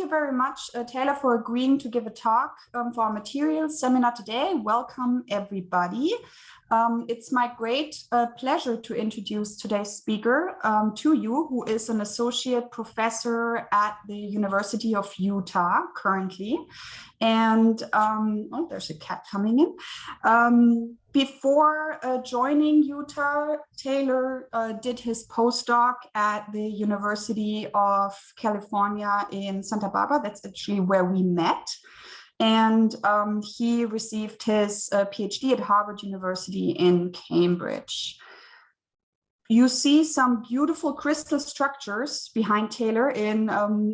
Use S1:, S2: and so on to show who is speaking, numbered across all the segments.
S1: you very much, Taylor, for agreeing to give a talk for our materials seminar today. Welcome, everybody. It's my great pleasure to introduce today's speaker to you, who is an associate professor at the University of Utah currently. And, oh, there's a cat coming in. Before joining Utah, Taylor did his postdoc at the University of California in Santa Barbara. That's actually where we met. And he received his PhD at Harvard University in Cambridge. You see some beautiful crystal structures behind Taylor in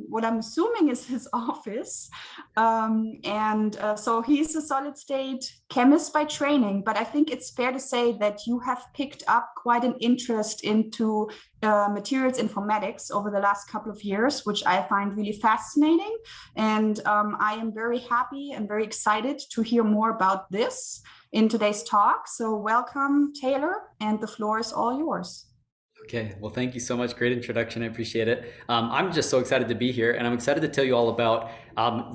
S1: what I'm assuming is his office. So he's a solid state chemist by training, but I think it's fair to say that you have picked up quite an interest into materials informatics over the last couple of years, which I find really fascinating. And I am very happy and very excited to hear more about this in today's talk. So welcome, Taylor, and the floor is all yours.
S2: Okay, well, thank you so much. Great introduction. I appreciate it. I'm just so excited to be here, and I'm excited to tell you all about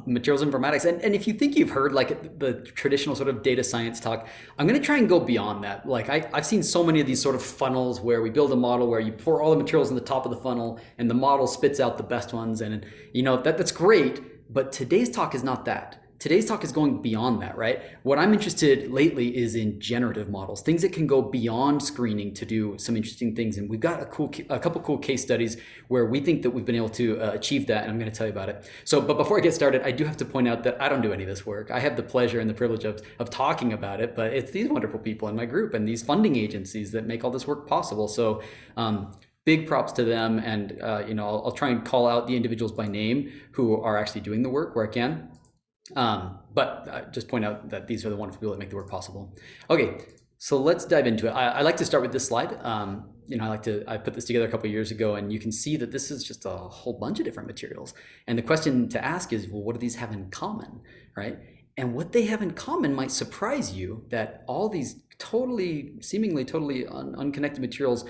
S2: materials informatics. And if you think you've heard like the traditional sort of data science talk, I'm going to try and go beyond that. Like I've seen so many of these sort of funnels where we build a model where you pour all the materials in the top of the funnel and the model spits out the best ones. And you know, that's great, but today's talk is not that. Today's talk is going beyond that, right? What I'm interested lately is in generative models, things that can go beyond screening to do some interesting things. And we've got a couple cool case studies where we think that we've been able to achieve that, and I'm going to tell you about it. So, but before I get started, I do have to point out that I don't do any of this work. I have the pleasure and the privilege of talking about it, but it's these wonderful people in my group and these funding agencies that make all this work possible. So, big props to them, and you know, I'll try and call out the individuals by name who are actually doing the work where I can. But just point out that these are the wonderful people that make the work possible. Okay, so let's dive into it. I like to start with this slide. You know, I put this together a couple of years ago, and you can see that this is just a whole bunch of different materials. And the question to ask is, well, what do these have in common, right? And what they have in common might surprise you, that all these seemingly totally unconnected materials,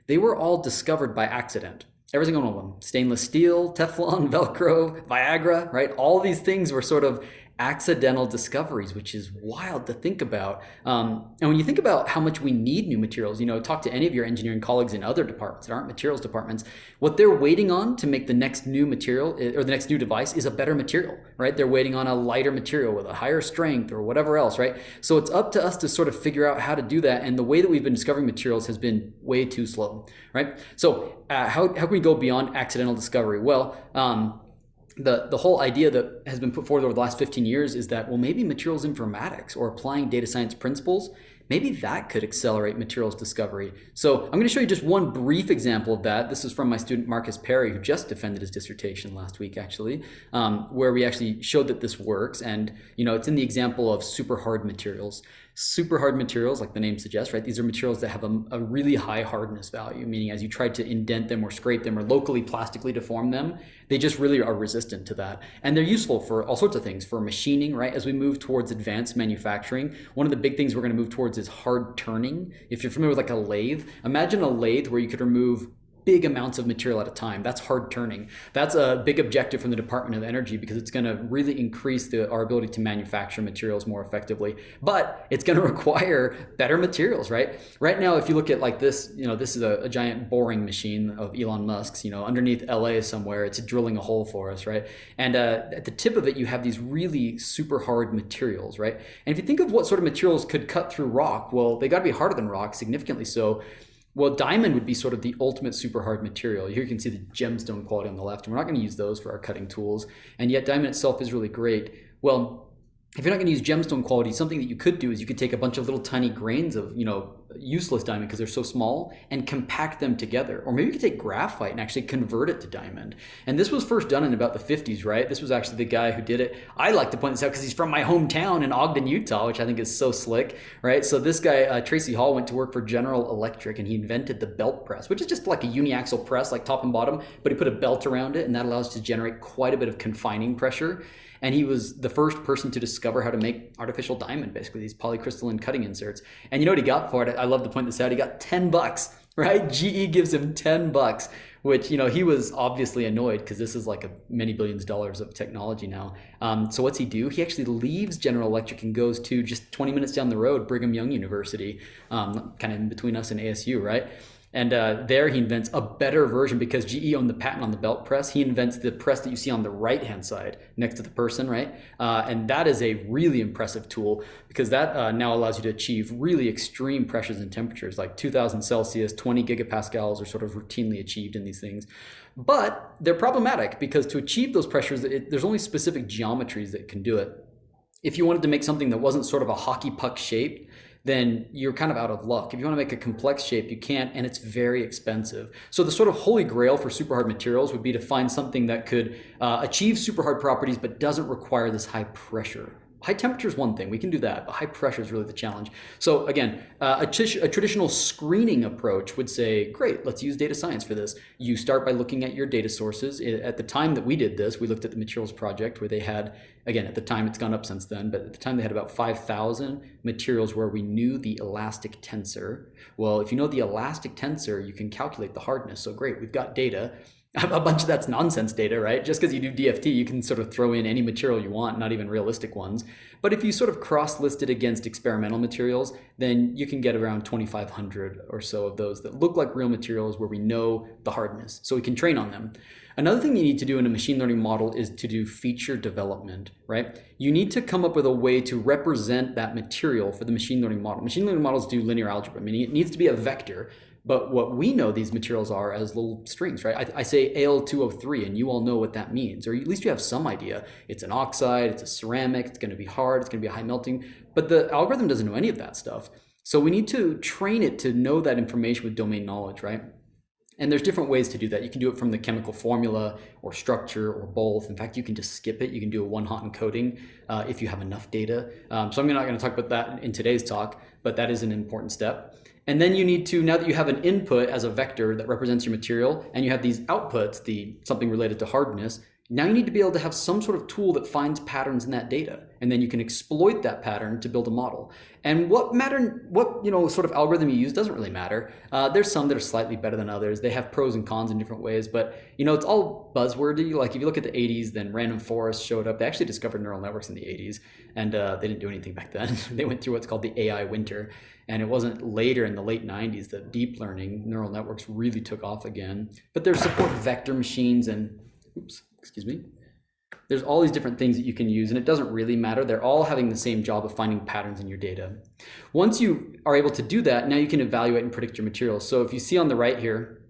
S2: they were all discovered by accident. Every single one of them. Stainless steel, Teflon, Velcro, Viagra, right? All these things were sort of accidental discoveries, which is wild to think about. And when you think about how much we need new materials, you know, talk to any of your engineering colleagues in other departments that aren't materials departments, what they're waiting on to make the next new material or the next new device is a better material, right? They're waiting on a lighter material with a higher strength or whatever else, right? So it's up to us to sort of figure out how to do that. And the way that we've been discovering materials has been way too slow, right? So how can we go beyond accidental discovery? Well, the whole idea that has been put forward over the last 15 years is that, well, maybe materials informatics or applying data science principles, maybe that could accelerate materials discovery. So I'm going to show you just one brief example of that. This is from my student Marcus Perry, who just defended his dissertation last week, actually, where we actually showed that this works. And, you know, it's in the example of super hard materials. Super hard materials, like the name suggests, right? These are materials that have a really high hardness value, meaning as you try to indent them or scrape them or locally plastically deform them, they just really are resistant to that. And they're useful for all sorts of things, for machining, right? As we move towards advanced manufacturing, one of the big things we're going to move towards is hard turning. If you're familiar with like a lathe, imagine a lathe where you could remove big amounts of material at a time. That's hard turning. That's a big objective from the Department of Energy because it's going to really increase our ability to manufacture materials more effectively. But it's going to require better materials, right? Right now, if you look at like this, you know, this is a giant boring machine of Elon Musk's, you know, underneath LA somewhere, it's drilling a hole for us, right? And at the tip of it, you have these really super hard materials, right? And if you think of what sort of materials could cut through rock, well, they got to be harder than rock, significantly so. Well, diamond would be sort of the ultimate super hard material. Here you can see the gemstone quality on the left, and we're not going to use those for our cutting tools. And yet diamond itself is really great. Well, if you're not going to use gemstone quality, something that you could do is you could take a bunch of little tiny grains of, you know, useless diamond because they're so small and compact them together. Or maybe you could take graphite and actually convert it to diamond. And this was first done in about the 50s, right? This was actually the guy who did it. I like to point this out because he's from my hometown in Ogden, Utah, which I think is so slick, right? So this guy, Tracy Hall, went to work for General Electric, and he invented the belt press, which is just like a uniaxial press, like top and bottom, but he put a belt around it, and that allows to generate quite a bit of confining pressure. And he was the first person to discover how to make artificial diamond, basically these polycrystalline cutting inserts. And you know what he got for it? I love to point this out. He got $10 right? GE gives him $10, which, he was obviously annoyed because this is like a many billions of dollars of technology now. So what's he do? He actually leaves General Electric and goes to just 20 minutes down the road, Brigham Young University, kind of in between us and ASU, right? And there he invents a better version because GE owned the patent on the belt press. He invents the press that you see on the right-hand side next to the person, right? And that is a really impressive tool because that now allows you to achieve really extreme pressures and temperatures, like 2000 Celsius, 20 gigapascals are sort of routinely achieved in these things. But they're problematic because to achieve those pressures, there's only specific geometries that can do it. If you wanted to make something that wasn't sort of a hockey puck shaped, then you're kind of out of luck. If you want to make a complex shape, you can't, and it's very expensive. So the sort of holy grail for super hard materials would be to find something that could achieve super hard properties, but doesn't require this high pressure. High temperature is one thing, we can do that, but high pressure is really the challenge. So again, a traditional screening approach would say, great, let's use data science for this. You start by looking at your data sources. At the time that we did this, we looked at the Materials Project where they had, again, at the time it's gone up since then, but at the time they had about 5,000 materials where we knew the elastic tensor. Well, if you know the elastic tensor, you can calculate the hardness. So great, we've got data. A bunch of that's nonsense data, right? Just because you do DFT, you can sort of throw in any material you want, not even realistic ones. But if you sort of cross-list it against experimental materials, then you can get around 2,500 or so of those that look like real materials where we know the hardness, so we can train on them. Another thing you need to do in a machine learning model is to do feature development, right? You need to come up with a way to represent that material for the machine learning model. Machine learning models do linear algebra, meaning it needs to be a vector. But what we know these materials are as little strings, right? I say Al2O3 and you all know what that means, or at least you have some idea. It's an oxide, it's a ceramic, it's going to be hard, it's going to be a high melting, but the algorithm doesn't know any of that stuff. So we need to train it to know that information with domain knowledge, right? And there's different ways to do that. You can do it from the chemical formula or structure or both. In fact, you can just skip it. You can do a one-hot encoding if you have enough data. So I'm not going to talk about that in today's talk, but that is an important step. And then you need to, now that you have an input as a vector that represents your material, and you have these outputs, something related to hardness, now you need to be able to have some sort of tool that finds patterns in that data. And then you can exploit that pattern to build a model. And what sort of algorithm you use doesn't really matter. There's some that are slightly better than others. They have pros and cons in different ways, but it's all buzzwordy. Like if you look at the 80s, then random forests showed up. They actually discovered neural networks in the 80s, and they didn't do anything back then. They went through what's called the AI winter. And it wasn't later in the late 90s that deep learning neural networks really took off again. But there's support vector machines and, there's all these different things that you can use, and it doesn't really matter. They're all having the same job of finding patterns in your data. Once you are able to do that, now you can evaluate and predict your materials. So if you see on the right here,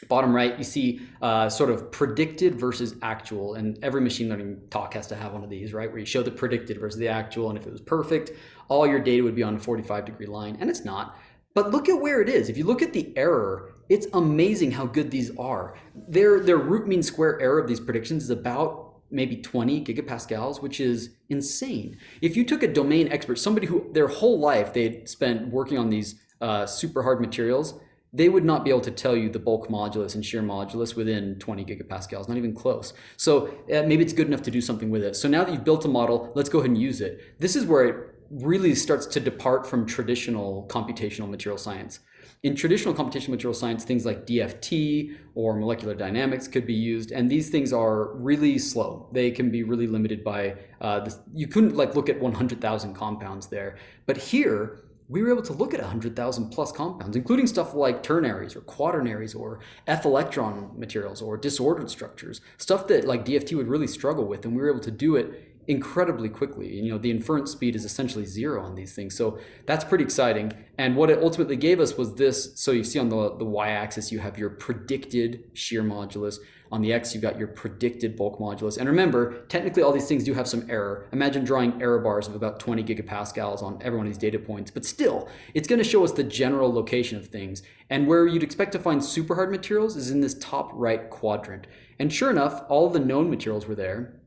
S2: bottom right, you see sort of predicted versus actual, and every machine learning talk has to have one of these, right? Where you show the predicted versus the actual, and if it was perfect, all your data would be on a 45-degree line, and it's not. But look at where it is. If you look at the error, it's amazing how good these are. Their root mean square error of these predictions is about maybe 20 gigapascals, which is insane. If you took a domain expert, somebody who their whole life they'd spent working on these super hard materials, they would not be able to tell you the bulk modulus and shear modulus within 20 gigapascals, not even close. So maybe it's good enough to do something with it. So now that you've built a model, let's go ahead and use it. This is where it really starts to depart from traditional computational material science. In traditional computational material science, things like DFT or molecular dynamics could be used, and these things are really slow. They can be really limited by this. You couldn't look at 100,000 compounds there, but here we were able to look at 100,000 plus compounds, including stuff like ternaries or quaternaries or F-electron materials or disordered structures, stuff that like DFT would really struggle with, and we were able to do it incredibly quickly. The inference speed is essentially zero on these things. So that's pretty exciting. And what it ultimately gave us was this. So you see on the y-axis, you have your predicted shear modulus. On the x, you've got your predicted bulk modulus. And remember, technically all these things do have some error. Imagine drawing error bars of about 20 gigapascals on every one of these data points. But still, it's going to show us the general location of things. And where you'd expect to find super hard materials is in this top right quadrant. And sure enough, all of the known materials were there.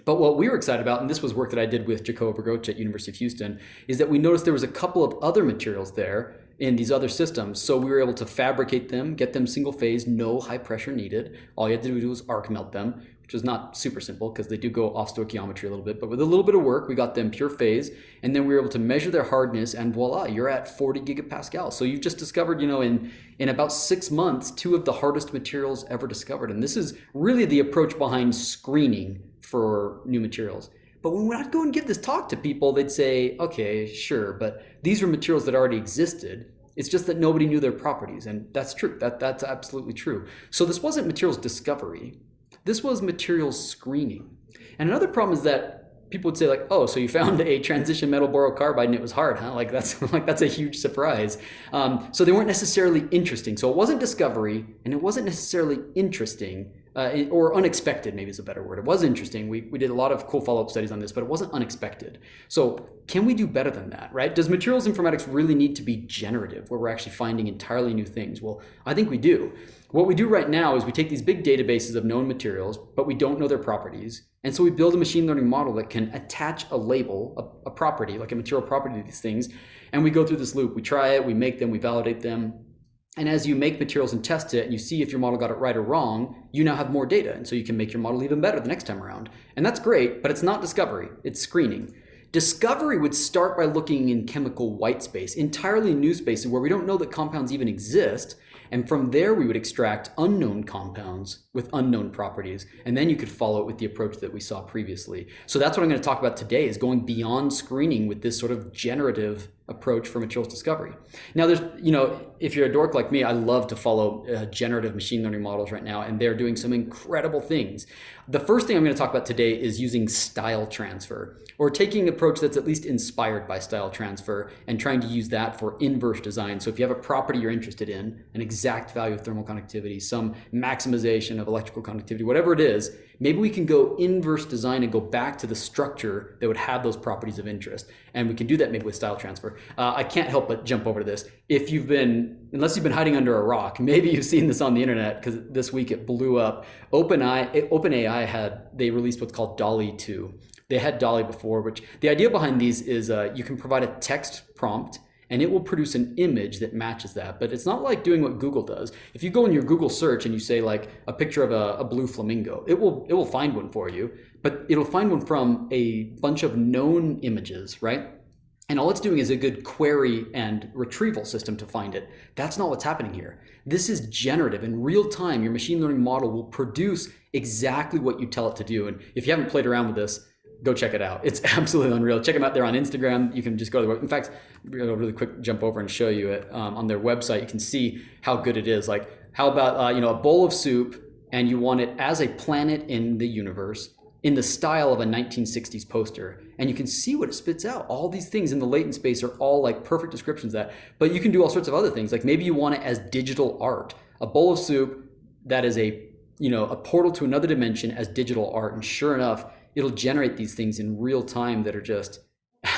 S2: But what we were excited about, and this was work that I did with Jacobo Bergoch at University of Houston, is that we noticed there was a couple of other materials there in these other systems. So we were able to fabricate them, get them single phase, no high pressure needed. All you had to do was arc melt them. We which was not super simple because they do go off stoichiometry a little bit, but with a little bit of work, we got them pure phase, and then we were able to measure their hardness, and voila, you're at 40 gigapascals. So you've just discovered, in about 6 months, 2 of the hardest materials ever discovered. And this is really the approach behind screening for new materials. But when I'd go and give this talk to people, they'd say, okay, sure, but these were materials that already existed. It's just that nobody knew their properties. And that's true. That's absolutely true. So this wasn't materials discovery. This was materials screening. And another problem is that people would say like, oh, so you found a transition metal borocarbide and it was hard, huh? Like that's a huge surprise. So they weren't necessarily interesting. So it wasn't discovery and it wasn't necessarily interesting. Or unexpected, maybe is a better word. It was interesting. We did a lot of cool follow-up studies on this, but it wasn't unexpected. So can we do better than that, right? Does materials informatics really need to be generative, where we're actually finding entirely new things? Well, I think we do. What we do right now is we take these big databases of known materials, but we don't know their properties. And so we build a machine learning model that can attach a label, a property, like a material property to these things. And we go through this loop. We try it, we make them, we validate them. And as you make materials and test it and you see if your model got it right or wrong, you now have more data. And so you can make your model even better the next time around. And that's great, but it's not discovery, it's screening. Discovery would start by looking in chemical white space, entirely new spaces where we don't know that compounds even exist. And from there, we would extract unknown compounds with unknown properties. And then you could follow it with the approach that we saw previously. So that's what I'm going to talk about today, is going beyond screening with this sort of generative approach for materials discovery. Now, there's, if you're a dork like me, I love to follow generative machine learning models right now, and they're doing some incredible things. The first thing I'm going to talk about today is using style transfer, or taking an approach that's at least inspired by style transfer and trying to use that for inverse design. So if you have a property you're interested in, an exact value of thermal conductivity, some maximization of electrical conductivity, whatever it is, maybe we can go inverse design and go back to the structure that would have those properties of interest. And we can do that maybe with style transfer. I can't help but jump over to this. Unless you've been hiding under a rock, maybe you've seen this on the internet, because this week it blew up. OpenAI they released what's called DALL-E 2. They had DALL-E before, which the idea behind these is you can provide a text prompt and it will produce an image that matches that. But it's not like doing what Google does. If you go in your Google search and you say like a picture of a blue flamingo, it will find one for you, but it'll find one from a bunch of known images, right? And all it's doing is a good query and retrieval system to find it. That's not what's happening here. This is generative. In real time, your machine learning model will produce exactly what you tell it to do. And if you haven't played around with this, go check it out. It's absolutely unreal. Check them out there on Instagram. You can just go to the website. In fact, I'll really quick jump over and show you it on their website. You can see how good it is. Like, how about a bowl of soup, and you want it as a planet in the universe in the style of a 1960s poster, and you can see what it spits out. All these things in the latent space are all like perfect descriptions of that. But you can do all sorts of other things. Like maybe you want it as digital art, a bowl of soup that is a portal to another dimension as digital art, and sure enough, it'll generate these things in real time that are just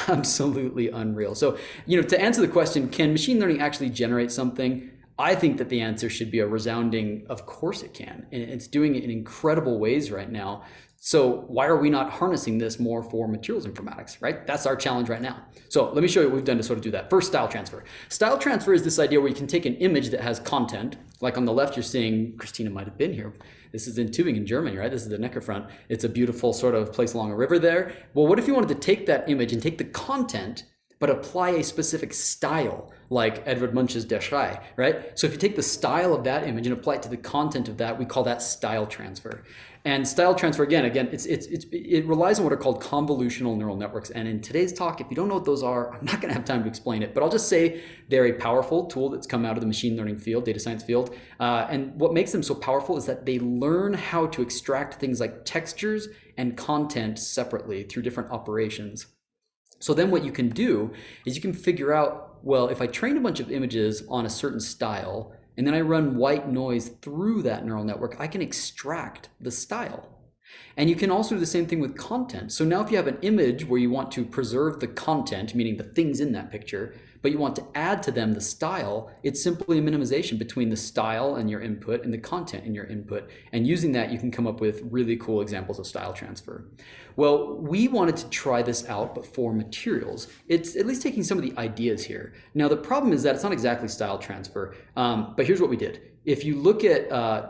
S2: absolutely unreal. So, to answer the question, can machine learning actually generate something? I think that the answer should be a resounding, of course it can. And it's doing it in incredible ways right now. So why are we not harnessing this more for materials informatics, right? That's our challenge right now. So let me show you what we've done to sort of do that. First, style transfer. Style transfer is this idea where you can take an image that has content. Like on the left, you're seeing, Christina might have been here. This is in Tübingen, Germany, right? This is the Neckarfront. It's a beautiful sort of place along a river there. Well, what if you wanted to take that image and take the content, but apply a specific style, like Edvard Munch's Der Schrei, right? So if you take the style of that image and apply it to the content of that, we call that style transfer. And style transfer, again, it relies on what are called convolutional neural networks. And in today's talk, if you don't know what those are, I'm not gonna have time to explain it, but I'll just say they're a powerful tool that's come out of the machine learning field, data science field. And what makes them so powerful is that they learn how to extract things like textures and content separately through different operations. So then what you can do is you can figure out, well, if I train a bunch of images on a certain style, and then I run white noise through that neural network, I can extract the style. And you can also do the same thing with content. So now if you have an image where you want to preserve the content, meaning the things in that picture, but you want to add to them the style, it's simply a minimization between the style and your input and the content in your input. And using that, you can come up with really cool examples of style transfer. Well, we wanted to try this out, but for materials. It's at least taking some of the ideas here. Now, the problem is that it's not exactly style transfer, but here's what we did. if you look at,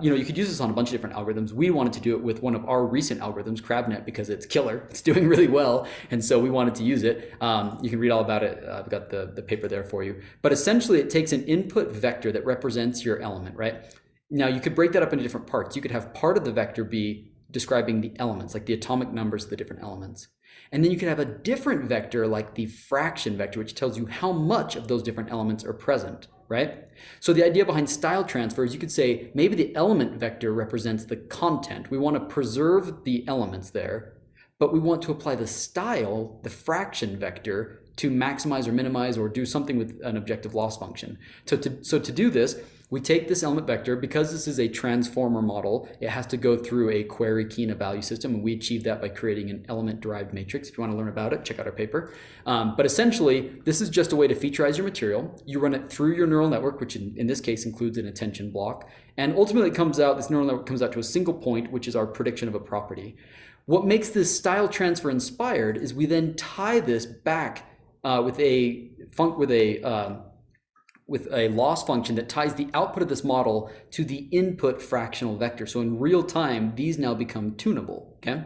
S2: you could use this on a bunch of different algorithms. We wanted to do it with one of our recent algorithms, CrabNet, because it's killer. It's doing really well. And so we wanted to use it. You can read all about it. I've got the paper there for you. But essentially, it takes an input vector that represents your element, right? Now, you could break that up into different parts. You could have part of the vector be describing the elements, like the atomic numbers of the different elements. And then you could have a different vector, like the fraction vector, which tells you how much of those different elements are present, right? So the idea behind style transfer is you could say maybe the element vector represents the content. We want to preserve the elements there, but we want to apply the style, the fraction vector, to maximize or minimize or do something with an objective loss function. So to do this, we take this element vector. Because this is a transformer model, it has to go through a query key and a value system, and we achieve that by creating an element derived matrix. If you want to learn about it, check out our paper. But essentially, this is just a way to featureize your material. You run it through your neural network, which in this case includes an attention block, and ultimately this neural network comes out to a single point, which is our prediction of a property. What makes this style transfer inspired is we then tie this back with a loss function that ties the output of this model to the input fractional vector. So in real time, these now become tunable, okay?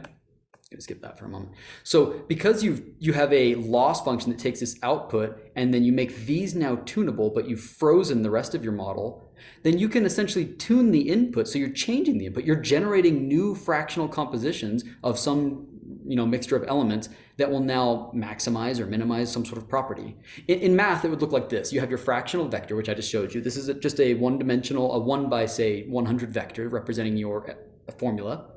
S2: Skip that for a moment. So because you have a loss function that takes this output and then you make these now tunable, but you've frozen the rest of your model, then you can essentially tune the input. So you're changing the input. You're generating new fractional compositions of some mixture of elements that will now maximize or minimize some sort of property. In math, it would look like this. You have your fractional vector, which I just showed you. This is just a one-dimensional, a 1 by, say, 100 vector representing your formula.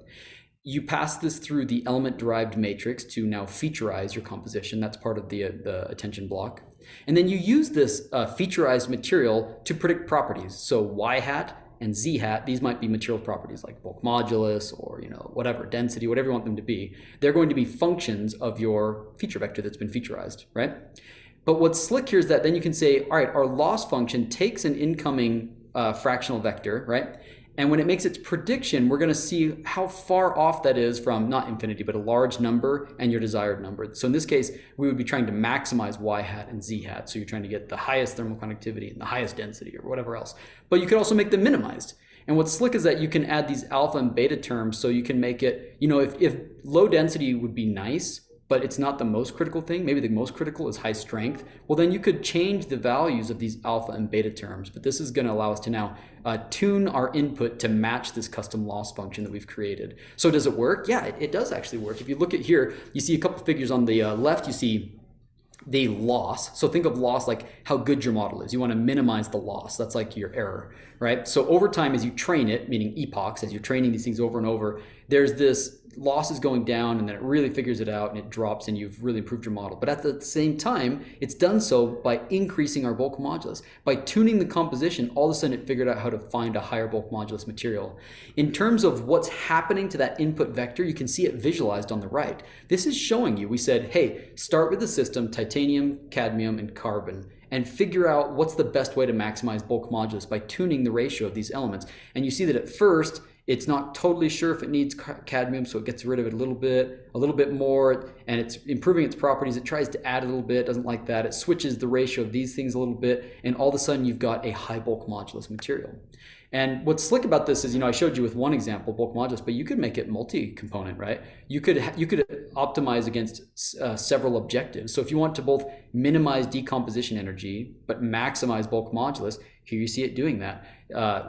S2: You pass this through the element derived matrix to now featureize your composition. That's part of the attention block. And then you use this featureized material to predict properties. So y hat and z hat, these might be material properties like bulk modulus or whatever, density, whatever you want them to be. They're going to be functions of your feature vector that's been featureized, right? But what's slick here is that then you can say, all right, our loss function takes an incoming fractional vector, right? And when it makes its prediction, we're going to see how far off that is from not infinity, but a large number and your desired number. So in this case, we would be trying to maximize y hat and z hat. So you're trying to get the highest thermal conductivity and the highest density or whatever else. But you could also make them minimized. And what's slick is that you can add these alpha and beta terms. So you can make it, if low density would be nice, but it's not the most critical thing. Maybe the most critical is high strength. Well, then you could change the values of these alpha and beta terms. But this is going to allow us to now tune our input to match this custom loss function that we've created. So does it work? Yeah, it does actually work. If you look at here, you see a couple figures on the left. You see the loss. So think of loss like how good your model is. You want to minimize the loss. That's like your error, right? So over time, as you train it, meaning epochs, as you're training these things over and over, there's this loss is going down and then it really figures it out and it drops and you've really improved your model. But at the same time, it's done so by increasing our bulk modulus. By tuning the composition, all of a sudden it figured out how to find a higher bulk modulus material. In terms of what's happening to that input vector, you can see it visualized on the right. This is showing you, we said, hey, start with the system, titanium, cadmium, and carbon, and figure out what's the best way to maximize bulk modulus by tuning the ratio of these elements. And you see that at first, it's not totally sure if it needs cadmium, so it gets rid of it a little bit more, and it's improving its properties. It tries to add a little bit, doesn't like that. It switches the ratio of these things a little bit, and all of a sudden you've got a high bulk modulus material. And what's slick about this is, I showed you with one example, bulk modulus, but you could make it multi-component, right? You could optimize against several objectives. So if you want to both minimize decomposition energy, but maximize bulk modulus, here you see it doing that.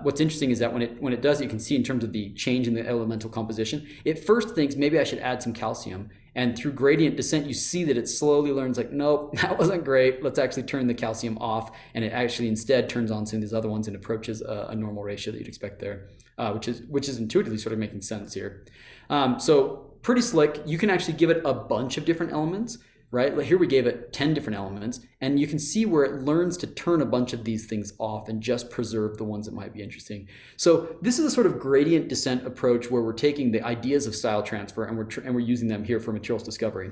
S2: What's interesting is that when it does, you can see in terms of the change in the elemental composition, it first thinks maybe I should add some calcium. And through gradient descent, you see that it slowly learns like, nope, that wasn't great. Let's actually turn the calcium off. And it actually instead turns on some of these other ones and approaches a normal ratio that you'd expect there, which is intuitively sort of making sense here. So pretty slick. You can actually give it a bunch of different elements, right? Like here we gave it 10 different elements, and you can see where it learns to turn a bunch of these things off and just preserve the ones that might be interesting. So this is a sort of gradient descent approach where we're taking the ideas of style transfer and we're using them here for materials discovery.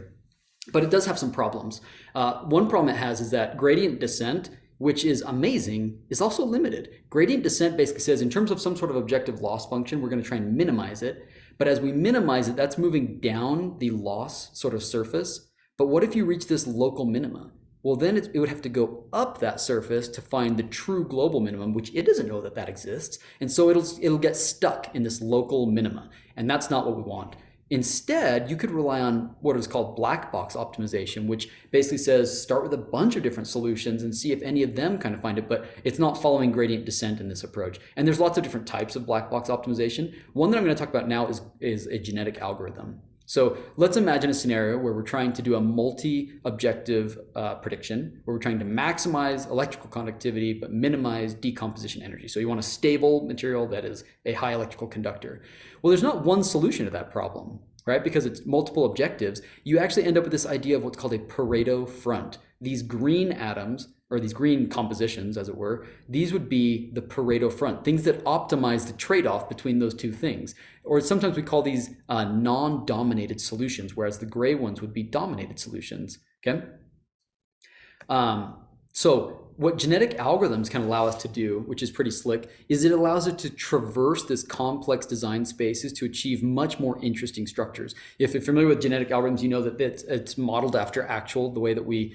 S2: But it does have some problems. One problem it has is that gradient descent, which is amazing, is also limited. Gradient descent basically says in terms of some sort of objective loss function, we're going to try and minimize it. But as we minimize it, that's moving down the loss sort of surface. But what if you reach this local minima? well, then it would have to go up that surface to find the true global minimum, which it doesn't know that that exists. And so it'll get stuck in this local minima. And that's not what we want. Instead, you could rely on what is called black box optimization, which basically says start with a bunch of different solutions and see if any of them kind of find it, but it's not following gradient descent in this approach. And there's lots of different types of black box optimization. One that I'm going to talk about now is a genetic algorithm. So let's imagine a scenario where we're trying to do a multi-objective prediction, where we're trying to maximize electrical conductivity but minimize decomposition energy. So you want a stable material that is a high electrical conductor. Well, there's not one solution to that problem, right? Because it's multiple objectives. You actually end up with this idea of what's called a Pareto front. These green atoms, or these green compositions, as it were, these would be the Pareto front, things that optimize the trade-off between those two things. Or sometimes we call these non-dominated solutions, whereas the gray ones would be dominated solutions, okay? So what genetic algorithms can allow us to do, which is pretty slick, is it allows it to traverse this complex design spaces to achieve much more interesting structures. If you're familiar with genetic algorithms, you know that it's modeled after actual, the way that we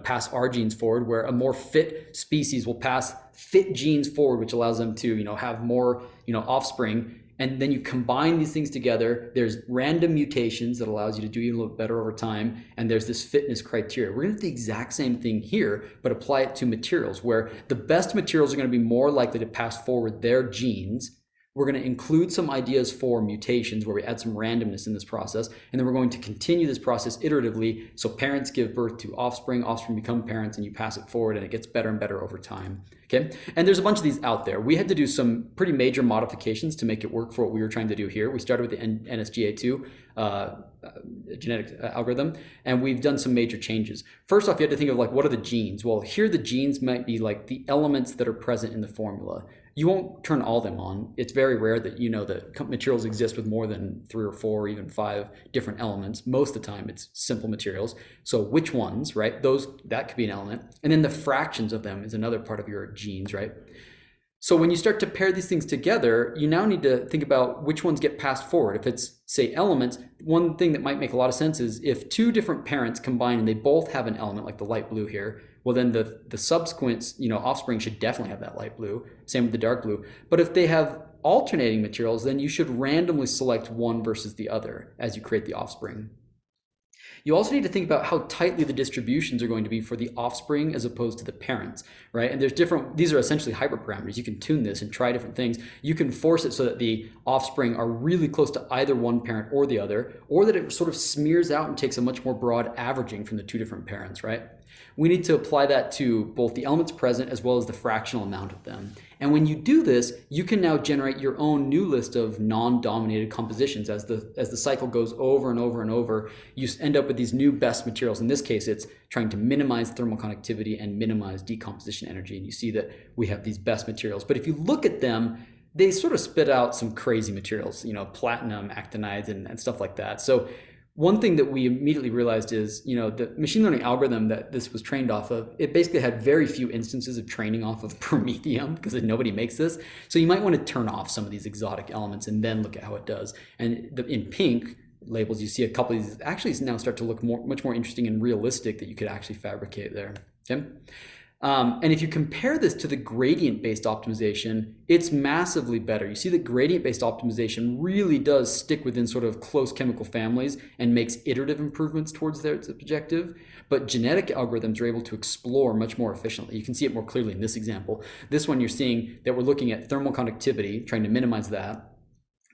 S2: pass our genes forward, where a more fit species will pass fit genes forward, which allows them to, have more, offspring. And then you combine these things together. There's random mutations that allows you to do even a little better over time. And there's this fitness criteria. We're going to do the exact same thing here, but apply it to materials, where the best materials are going to be more likely to pass forward their genes. We're going to include some ideas for mutations where we add some randomness in this process. And then we're going to continue this process iteratively. So parents give birth to offspring, offspring become parents, and you pass it forward, and it gets better and better over time. Okay. And there's a bunch of these out there. We had to do some pretty major modifications to make it work for what we were trying to do here. We started with the NSGA2 genetic algorithm, and we've done some major changes. First off, you had to think of what are the genes? Well, here the genes might be like the elements that are present in the formula. You won't turn all of them on. It's very rare that that materials exist with more than 3 or 4 or even 5 different elements. Most of the time it's simple materials. So which ones, right? That could be an element. And then the fractions of them is another part of your genes, right? So when you start to pair these things together, you now need to think about which ones get passed forward. If it's, say, elements, one thing that might make a lot of sense is if 2 different parents combine and they both have an element, like the light blue here, well, then the subsequent, offspring should definitely have that light blue. Same with the dark blue. But if they have alternating materials, then you should randomly select one versus the other as you create the offspring. You also need to think about how tightly the distributions are going to be for the offspring as opposed to the parents, right? And these are essentially hyperparameters. You can tune this and try different things. You can force it so that the offspring are really close to either one parent or the other, or that it sort of smears out and takes a much more broad averaging from the 2 different parents, right? We need to apply that to both the elements present as well as the fractional amount of them. And when you do this, you can now generate your own new list of non-dominated compositions. As the cycle goes over and over and over, you end up with these new best materials. In this case, it's trying to minimize thermal conductivity and minimize decomposition energy. And you see that we have these best materials. But if you look at them, they sort of spit out some crazy materials, platinum, actinides, and stuff like that. So one thing that we immediately realized is, the machine learning algorithm that this was trained off of, it basically had very few instances of training off of promethium because nobody makes this. So you might want to turn off some of these exotic elements and then look at how it does. And in pink labels, you see a couple of these actually now start to look much more interesting and realistic that you could actually fabricate there. Okay. And if you compare this to the gradient-based optimization, it's massively better. You see that gradient-based optimization really does stick within sort of close chemical families and makes iterative improvements towards their objective. But genetic algorithms are able to explore much more efficiently. You can see it more clearly in this example. This one, you're seeing that we're looking at thermal conductivity, trying to minimize that,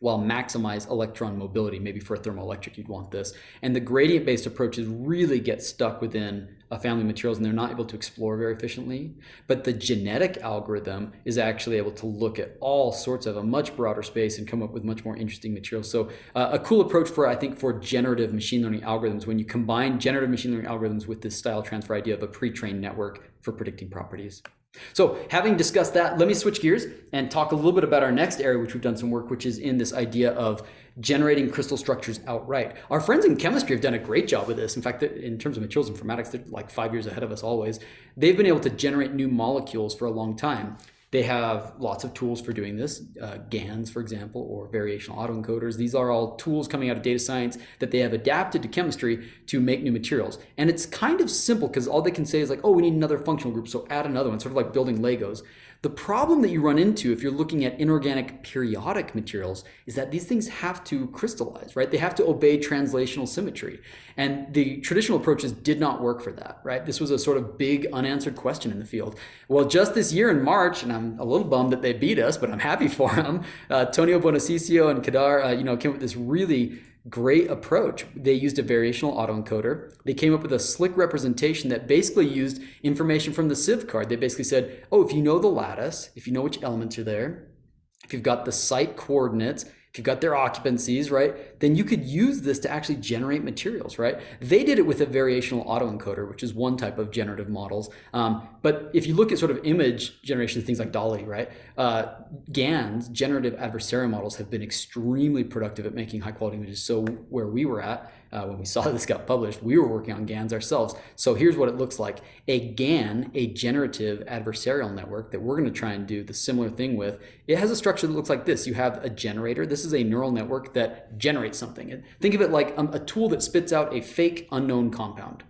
S2: while maximize electron mobility. Maybe for a thermoelectric you'd want this. And the gradient-based approaches really get stuck within a family of materials and they're not able to explore very efficiently. But the genetic algorithm is actually able to look at all sorts of a much broader space and come up with much more interesting materials. So a cool approach I think for generative machine learning algorithms, when you combine generative machine learning algorithms with this style transfer idea of a pre-trained network for predicting properties. So having discussed that, let me switch gears and talk a little bit about our next area, which we've done some work, which is in this idea of generating crystal structures outright. Our friends in chemistry have done a great job with this. In fact, in terms of materials informatics, they're like 5 years ahead of us always. They've been able to generate new molecules for a long time. They have lots of tools for doing this, GANs, for example, or variational autoencoders. These are all tools coming out of data science that they have adapted to chemistry to make new materials. And it's kind of simple because all they can say is like, oh, we need another functional group, so add another one, sort of like building Legos. The problem that you run into if you're looking at inorganic periodic materials is that these things have to crystallize, right? They have to obey translational symmetry. And the traditional approaches did not work for that, right? This was a sort of big unanswered question in the field. Well, just this year in March, and I'm a little bummed that they beat us, but I'm happy for them, Tonio Bonaciccio and Kadar, came up with this really great approach. They used a variational autoencoder. They came up with a slick representation that basically used information from the sieve card. They basically said, oh, if you know the lattice, if you know which elements are there, if you've got the site coordinates, if you've got their occupancies, right, then you could use this to actually generate materials, right? They did it with a variational autoencoder, which is one type of generative models. But if you look at sort of image generation, things like DALL-E, right, GANs, generative adversarial models, have been extremely productive at making high quality images. So where we were at, when we saw this got published, we were working on GANs ourselves. So here's what it looks like. A GAN, a generative adversarial network that we're going to try and do the similar thing with, it has a structure that looks like this. You have a generator. This is a neural network that generates something. And think of it like a tool that spits out a fake unknown compound.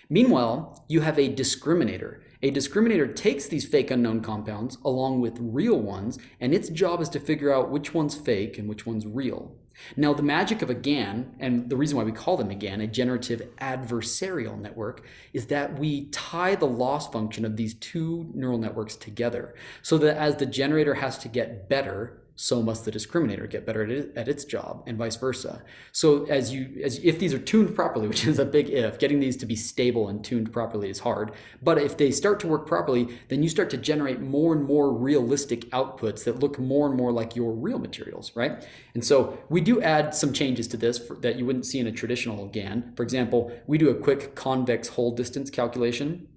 S2: Meanwhile, you have a discriminator. A discriminator takes these fake unknown compounds along with real ones, and its job is to figure out which one's fake and which one's real. Now, the magic of a GAN, and the reason why we call them a GAN, a generative adversarial network, is that we tie the loss function of these two neural networks together so that as the generator has to get better, so must the discriminator get better at its job, and vice versa. So if these are tuned properly, which is a big if, getting these to be stable and tuned properly is hard, but if they start to work properly, then you start to generate more and more realistic outputs that look more and more like your real materials, right? And so we do add some changes to this that you wouldn't see in a traditional GAN. For example, we do a quick convex hole distance calculation.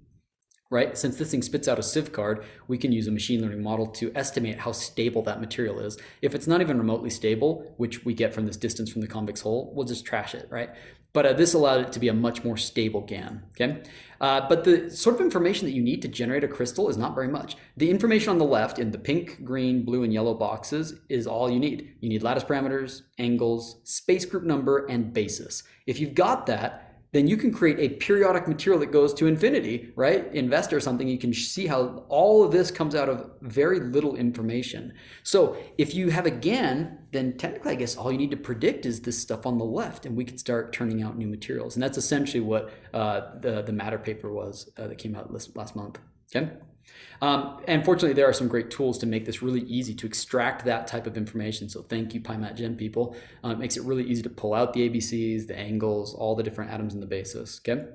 S2: Right? Since this thing spits out a sieve card, we can use a machine learning model to estimate how stable that material is. If it's not even remotely stable, which we get from this distance from the convex hole, we'll just trash it, right? But this allowed it to be a much more stable GAN, okay? But the sort of information that you need to generate a crystal is not very much. The information on the left in the pink, green, blue, and yellow boxes is all you need. You need lattice parameters, angles, space group number, and basis. If you've got that, then you can create a periodic material that goes to infinity, right? Invest or something, you can see how all of this comes out of very little information. So if you have a GAN, then technically I guess all you need to predict is this stuff on the left, and we could start turning out new materials. And that's essentially what the Matter paper was that came out last month, okay? And fortunately, there are some great tools to make this really easy to extract that type of information. So thank you, PyMatGen people. It makes it really easy to pull out the ABCs, the angles, all the different atoms in the basis, okay?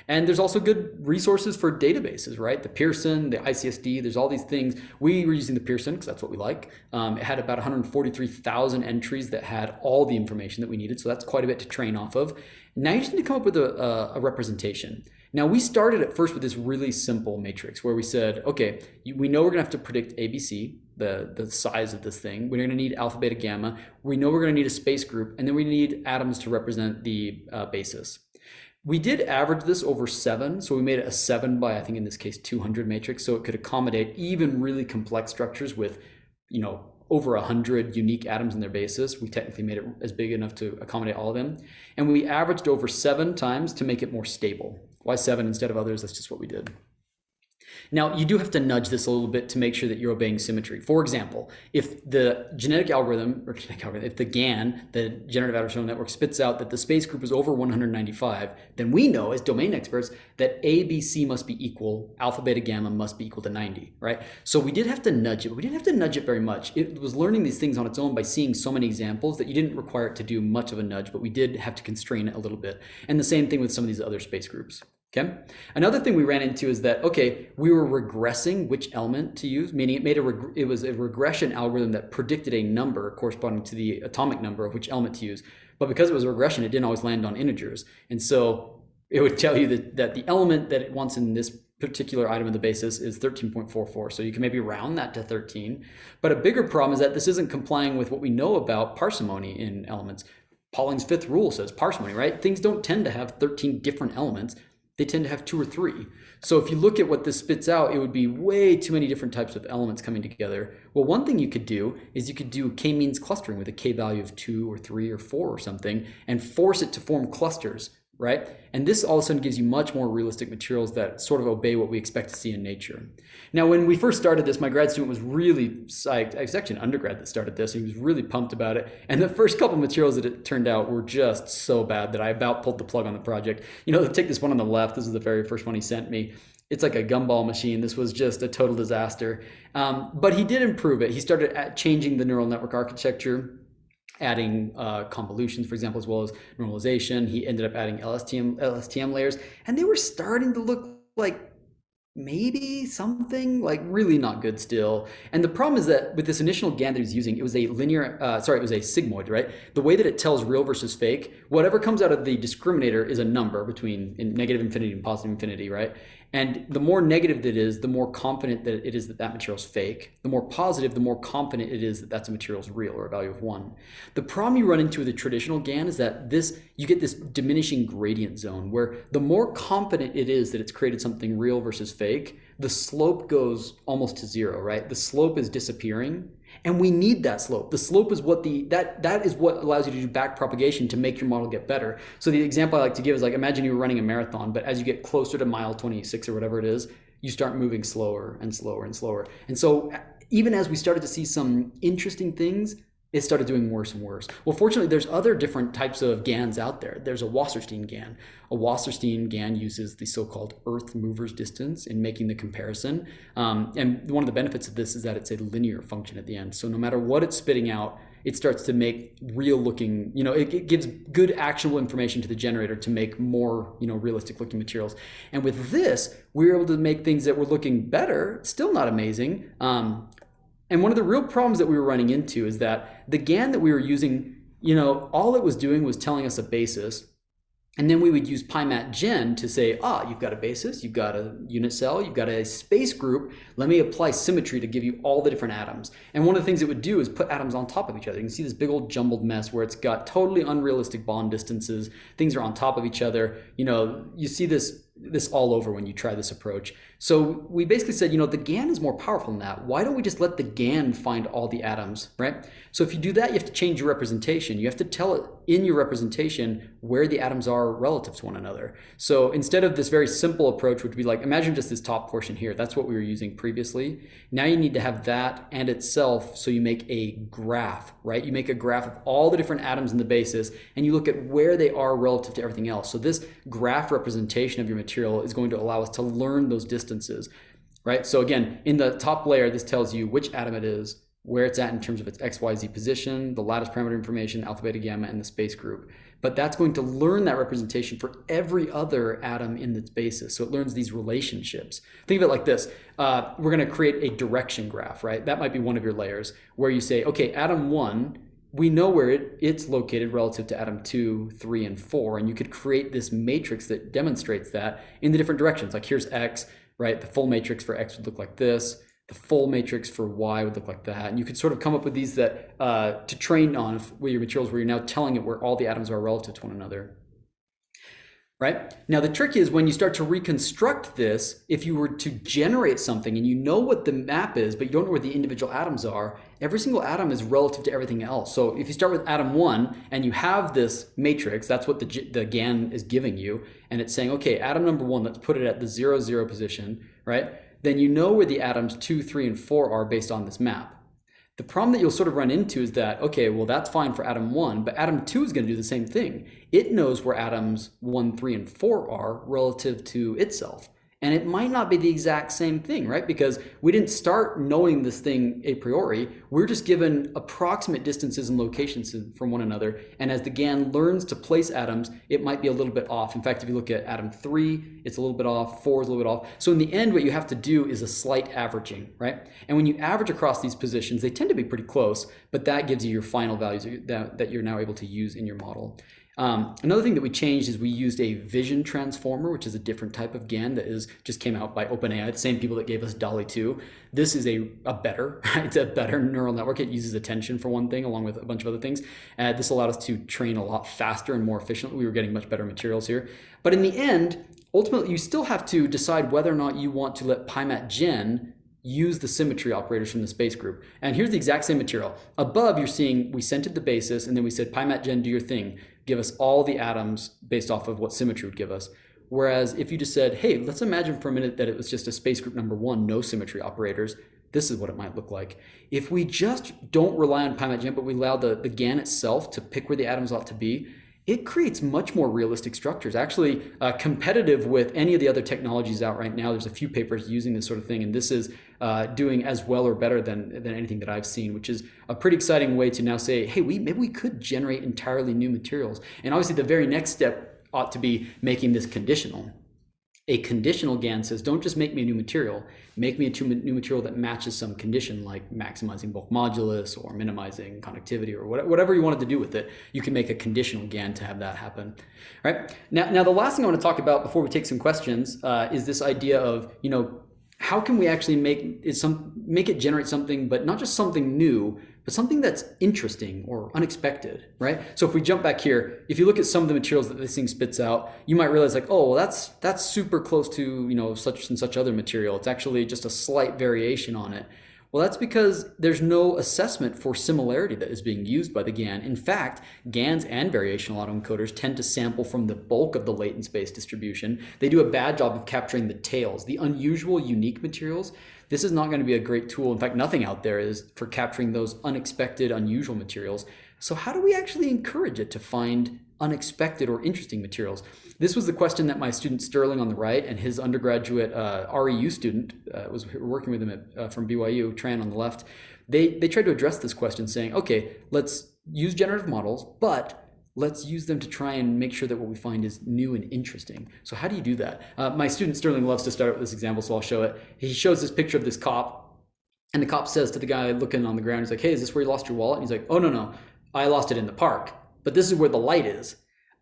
S2: And there's also good resources for databases, right? The Pearson, the ICSD, there's all these things. We were using the Pearson because that's what we like. It had about 143,000 entries that had all the information that we needed. So that's quite a bit to train off of. Now you just need to come up with a representation. Now, we started at first with this really simple matrix where we said, okay, we know we're going to have to predict ABC, the size of this thing. We're going to need alpha, beta, gamma. We know we're going to need a space group, and then we need atoms to represent the basis. We did average this over 7, so we made it a 7 by, I think in this case, 200 matrix, so it could accommodate even really complex structures with, over 100 unique atoms in their basis. We technically made it as big enough to accommodate all of them. And we averaged over 7 times to make it more stable. Why 7 instead of others? That's just what we did. Now, you do have to nudge this a little bit to make sure that you're obeying symmetry. For example, if the if the GAN, the generative adversarial network, spits out that the space group is over 195, then we know as domain experts that ABC must be equal, alpha, beta, gamma must be equal to 90, right? So we did have to nudge it, but we didn't have to nudge it very much. It was learning these things on its own by seeing so many examples that you didn't require it to do much of a nudge, but we did have to constrain it a little bit. And the same thing with some of these other space groups. Okay. Another thing we ran into is that, okay, we were regressing which element to use, meaning it was a regression algorithm that predicted a number corresponding to the atomic number of which element to use. But because it was a regression, it didn't always land on integers. And so it would tell you that the element that it wants in this particular item of the basis is 13.44. So you can maybe round that to 13. But a bigger problem is that this isn't complying with what we know about parsimony in elements. Pauling's fifth rule says parsimony, right? Things don't tend to have 13 different elements. they tend to have 2 or 3. So if you look at what this spits out, it would be way too many different types of elements coming together. Well, one thing you could do is you could do k-means clustering with a k value of 2 or 3 or 4 or something and force it to form clusters, right? And this all of a sudden gives you much more realistic materials that sort of obey what we expect to see in nature. Now, when we first started this, my grad student was really psyched. I was actually an undergrad that started this. He was really pumped about it. And the first couple materials that it turned out were just so bad that I about pulled the plug on the project. You know, take this one on the left. This is the very first one he sent me. It's like a gumball machine. This was just a total disaster. But he did improve it. He started changing the neural network architecture, adding convolutions, for example, as well as normalization. He ended up adding LSTM layers, and they were starting to look like maybe something like really not good still. And the problem is that with this initial GAN that he was using, it was a linear, it was a sigmoid, right? The way that it tells real versus fake, whatever comes out of the discriminator is a number between negative infinity and positive infinity, right? And the more negative that it is, the more confident that it is that that material is fake. The more positive, the more confident it is that that's a material is real, or a value of 1. The problem you run into with the traditional GAN is that you get this diminishing gradient zone where the more confident it is that it's created something real versus fake, the slope goes almost to 0, right? The slope is disappearing. And we need that slope. The slope is what that is what allows you to do back propagation to make your model get better. So the example I like to give is like, imagine you were running a marathon, but as you get closer to mile 26 or whatever it is, you start moving slower and slower and slower. And so even as we started to see some interesting things, it started doing worse and worse. Well, fortunately, there's other different types of GANs out there. There's a Wasserstein GAN. A Wasserstein GAN uses the so-called Earth mover's distance in making the comparison. And one of the benefits of this is that it's a linear function at the end. So no matter what it's spitting out, it starts to make real looking, it gives good actionable information to the generator to make more, realistic looking materials. And with this, we were able to make things that were looking better, still not amazing. And one of the real problems that we were running into is that the GAN that we were using, all it was doing was telling us a basis. And then we would use PyMatGen to say, you've got a basis, you've got a unit cell, you've got a space group. Let me apply symmetry to give you all the different atoms. And one of the things it would do is put atoms on top of each other. You can see this big old jumbled mess where it's got totally unrealistic bond distances. Things are on top of each other. You see this all over when you try this approach. So we basically said, the GAN is more powerful than that. Why don't we just let the GAN find all the atoms, right? So if you do that, you have to change your representation. You have to tell it in your representation where the atoms are relative to one another. So instead of this very simple approach, which would be like, imagine just this top portion here. That's what we were using previously. Now you need to have that and itself, so you make a graph, right? You make a graph of all the different atoms in the basis, and you look at where they are relative to everything else. So this graph representation of your material is going to allow us to learn those distances, right? So again, in the top layer, this tells you which atom it is, where it's at in terms of its XYZ position, the lattice parameter information, alpha, beta, gamma, and the space group. But that's going to learn that representation for every other atom in its basis. So it learns these relationships. Think of it like this. We're going to create a direction graph, right? That might be one of your layers where you say, okay, atom 1, we know where it's located relative to atom 2, 3, and 4. And you could create this matrix that demonstrates that in the different directions. Like here's X, right? The full matrix for X would look like this. The full matrix for Y would look like that. And you could sort of come up with these that to train on with your materials where you're now telling it where all the atoms are relative to one another. Right? Now the trick is when you start to reconstruct this, if you were to generate something and you know what the map is, but you don't know where the individual atoms are, every single atom is relative to everything else. So if you start with atom 1 and you have this matrix, that's what the GAN is giving you, and it's saying, okay, atom number 1, let's put it at the 0, 0 position, right? Then you know where the atoms 2, 3, and 4 are based on this map. The problem that you'll sort of run into is that, okay, well, that's fine for atom 1, but atom 2 is going to do the same thing. It knows where atoms 1, 3, and 4 are relative to itself. And it might not be the exact same thing, right? Because we didn't start knowing this thing a priori. We're just given approximate distances and locations from one another. And as the GAN learns to place atoms, it might be a little bit off. In fact, if you look at atom 3, it's a little bit off, 4 is a little bit off. So in the end, what you have to do is a slight averaging, right? And when you average across these positions, they tend to be pretty close, but that gives you your final values that you're now able to use in your model. Another thing that we changed is we used a vision transformer, which is a different type of GAN that just came out by OpenAI, the same people that gave us DALL-E 2. This is it's a better neural network. It uses attention for one thing, along with a bunch of other things. This allowed us to train a lot faster and more efficiently. We were getting much better materials here. But in the end, ultimately, you still have to decide whether or not you want to let PyMatGen use the symmetry operators from the space group. And here's the exact same material. Above, you're seeing we sent it the basis, and then we said, PyMatGen, do your thing. Give us all the atoms based off of what symmetry would give us. Whereas if you just said, hey, let's imagine for a minute that it was just a space group number 1, no symmetry operators, this is what it might look like. If we just don't rely on PyMatGen, but we allow the GAN itself to pick where the atoms ought to be, it creates much more realistic structures, actually competitive with any of the other technologies out right now. There's a few papers using this sort of thing, and this is doing as well or better than anything that I've seen, which is a pretty exciting way to now say, hey, maybe we could generate entirely new materials. And obviously the very next step ought to be making this conditional. A conditional GAN says, don't just make me a new material, make me a new material that matches some condition, like maximizing bulk modulus or minimizing conductivity or whatever you wanted to do with it. You can make a conditional GAN to have that happen. All right. Now the last thing I want to talk about before we take some questions is this idea of, how can we actually make it generate something, but not just something new, but something that's interesting or unexpected, right? So if we jump back here, if you look at some of the materials that this thing spits out, you might realize like, oh, well, that's super close to, such and such other material. It's actually just a slight variation on it. Well, that's because there's no assessment for similarity that is being used by the GAN. In fact, GANs and variational autoencoders tend to sample from the bulk of the latent space distribution. They do a bad job of capturing the tails, the unusual, unique materials. This is not going to be a great tool. In fact, nothing out there is for capturing those unexpected, unusual materials. So how do we actually encourage it to find unexpected or interesting materials? This was the question that my student Sterling on the right and his undergraduate REU student was working with him from BYU, Tran on the left. They tried to address this question saying, okay, let's use generative models, but let's use them to try and make sure that what we find is new and interesting. So how do you do that? My student Sterling loves to start with this example, so I'll show it. He shows this picture of this cop, and the cop says to the guy looking on the ground, he's like, hey, is this where you lost your wallet? And he's like, oh, no, I lost it in the park, but this is where the light is.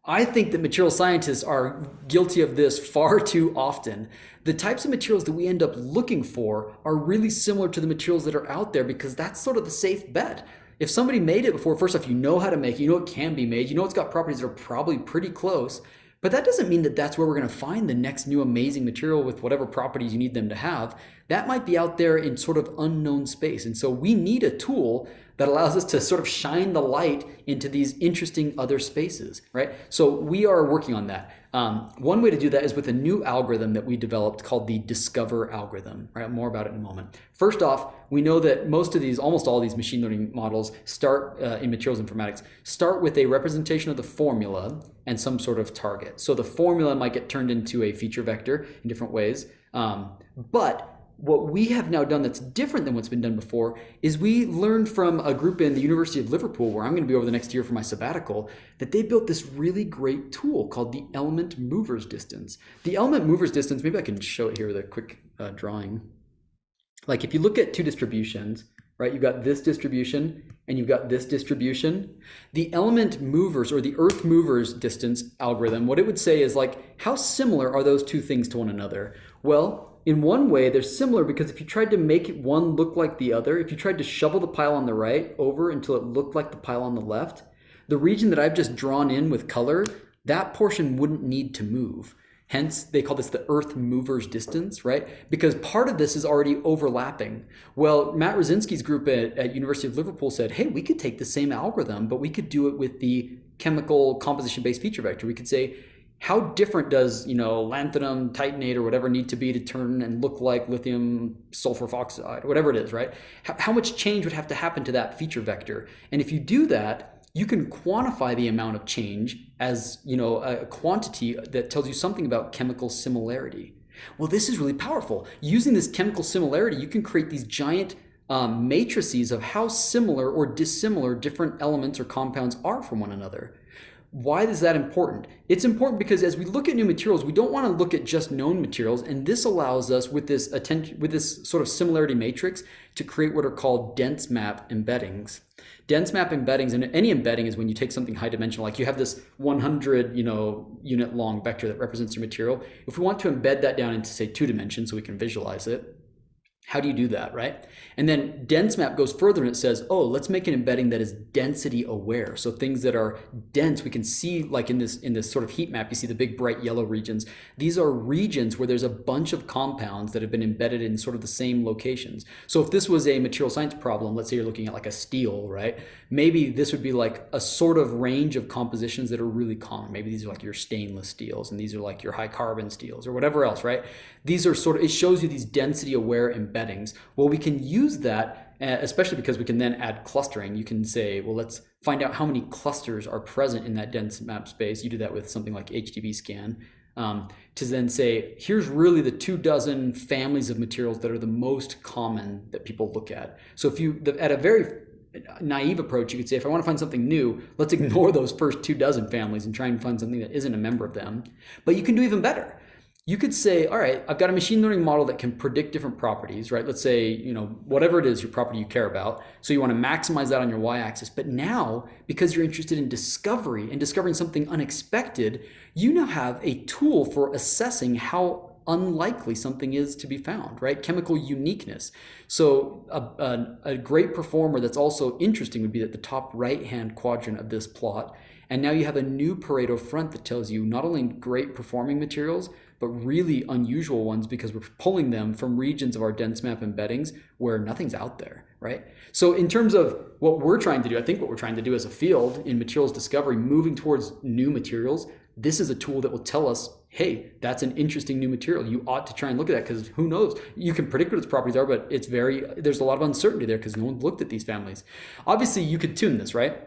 S2: I think that material scientists are guilty of this far too often. The types of materials that we end up looking for are really similar to the materials that are out there because that's sort of the safe bet. If somebody made it before, first off, you know how to make it, you know it can be made, you know it's got properties that are probably pretty close, but that doesn't mean that that's where we're going to find the next new amazing material with whatever properties you need them to have. That might be out there in sort of unknown space. And so we need a tool that allows us to sort of shine the light into these interesting other spaces, right? So we are working on that. One way to do that is with a new algorithm that we developed called the Discover algorithm, right? More about it in a moment. First off, we know that almost all these machine learning models start in materials informatics, start with a representation of the formula and some sort of target. So the formula might get turned into a feature vector in different ways. But what we have now done that's different than what's been done before is we learned from a group in the University of Liverpool, where I'm going to be over the next year for my sabbatical, that they built this really great tool called the element movers distance. The element movers distance, maybe I can show it here with a quick drawing. Like if you look at two distributions, right, you've got this distribution and you've got this distribution. The element movers or the earth movers distance algorithm, what it would say is like, how similar are those two things to one another? Well, in one way, they're similar because if you tried to make one look like the other, if you tried to shovel the pile on the right over until it looked like the pile on the left, the region that I've just drawn in with color, that portion wouldn't need to move. Hence, they call this the earth movers distance, right? Because part of this is already overlapping. Well, Matt Rosinski's group at University of Liverpool said, hey, we could take the same algorithm, but we could do it with the chemical composition-based feature vector. We could say, how different does, lanthanum titanate or whatever need to be to turn and look like lithium sulfur oxide, whatever it is, right? How much change would have to happen to that feature vector? And if you do that, you can quantify the amount of change as, a quantity that tells you something about chemical similarity. Well, this is really powerful. Using this chemical similarity, you can create these giant matrices of how similar or dissimilar different elements or compounds are from one another. Why is that important? It's important because as we look at new materials, we don't want to look at just known materials, and this allows us with this sort of similarity matrix to create what are called dense map embeddings. Dense map embeddings, and any embedding is when you take something high dimensional, like you have this 100 unit long vector that represents your material. If we want to embed that down into, say, 2 dimensions so we can visualize it, how do you do that, right? And then dense map goes further and it says, oh, let's make an embedding that is density aware. So things that are dense, we can see, like in this sort of heat map, you see the big bright yellow regions. These are regions where there's a bunch of compounds that have been embedded in sort of the same locations. So if this was a material science problem, let's say you're looking at like a steel, right? Maybe this would be like a sort of range of compositions that are really common. Maybe these are like your stainless steels, and these are like your high carbon steels or whatever else, right? These are sort of, it shows you these density aware embeddings. Well, we can use that, especially because we can then add clustering. You can say, well, let's find out how many clusters are present in that dense map space. You do that with something like HDB scan, to then say, here's really the 24 families of materials that are the most common that people look at. So if you, at a very naive approach, you could say, if I want to find something new, let's ignore those first 24 families and try and find something that isn't a member of them. But you can do even better. You could say, all right, I've got a machine learning model that can predict different properties, right? Let's say, whatever it is, your property you care about. So you want to maximize that on your y-axis. But now, because you're interested in discovery and discovering something unexpected, you now have a tool for assessing how unlikely something is to be found, right? Chemical uniqueness. So a great performer that's also interesting would be at the top right-hand quadrant of this plot. And now you have a new Pareto front that tells you not only great performing materials, but really unusual ones, because we're pulling them from regions of our dense map embeddings where nothing's out there, right? So in terms of what we're trying to do, I think what we're trying to do as a field in materials discovery, moving towards new materials, this is a tool that will tell us, hey, that's an interesting new material. You ought to try and look at that, because who knows? You can predict what its properties are, but there's a lot of uncertainty there because no one looked at these families. Obviously, you could tune this, right?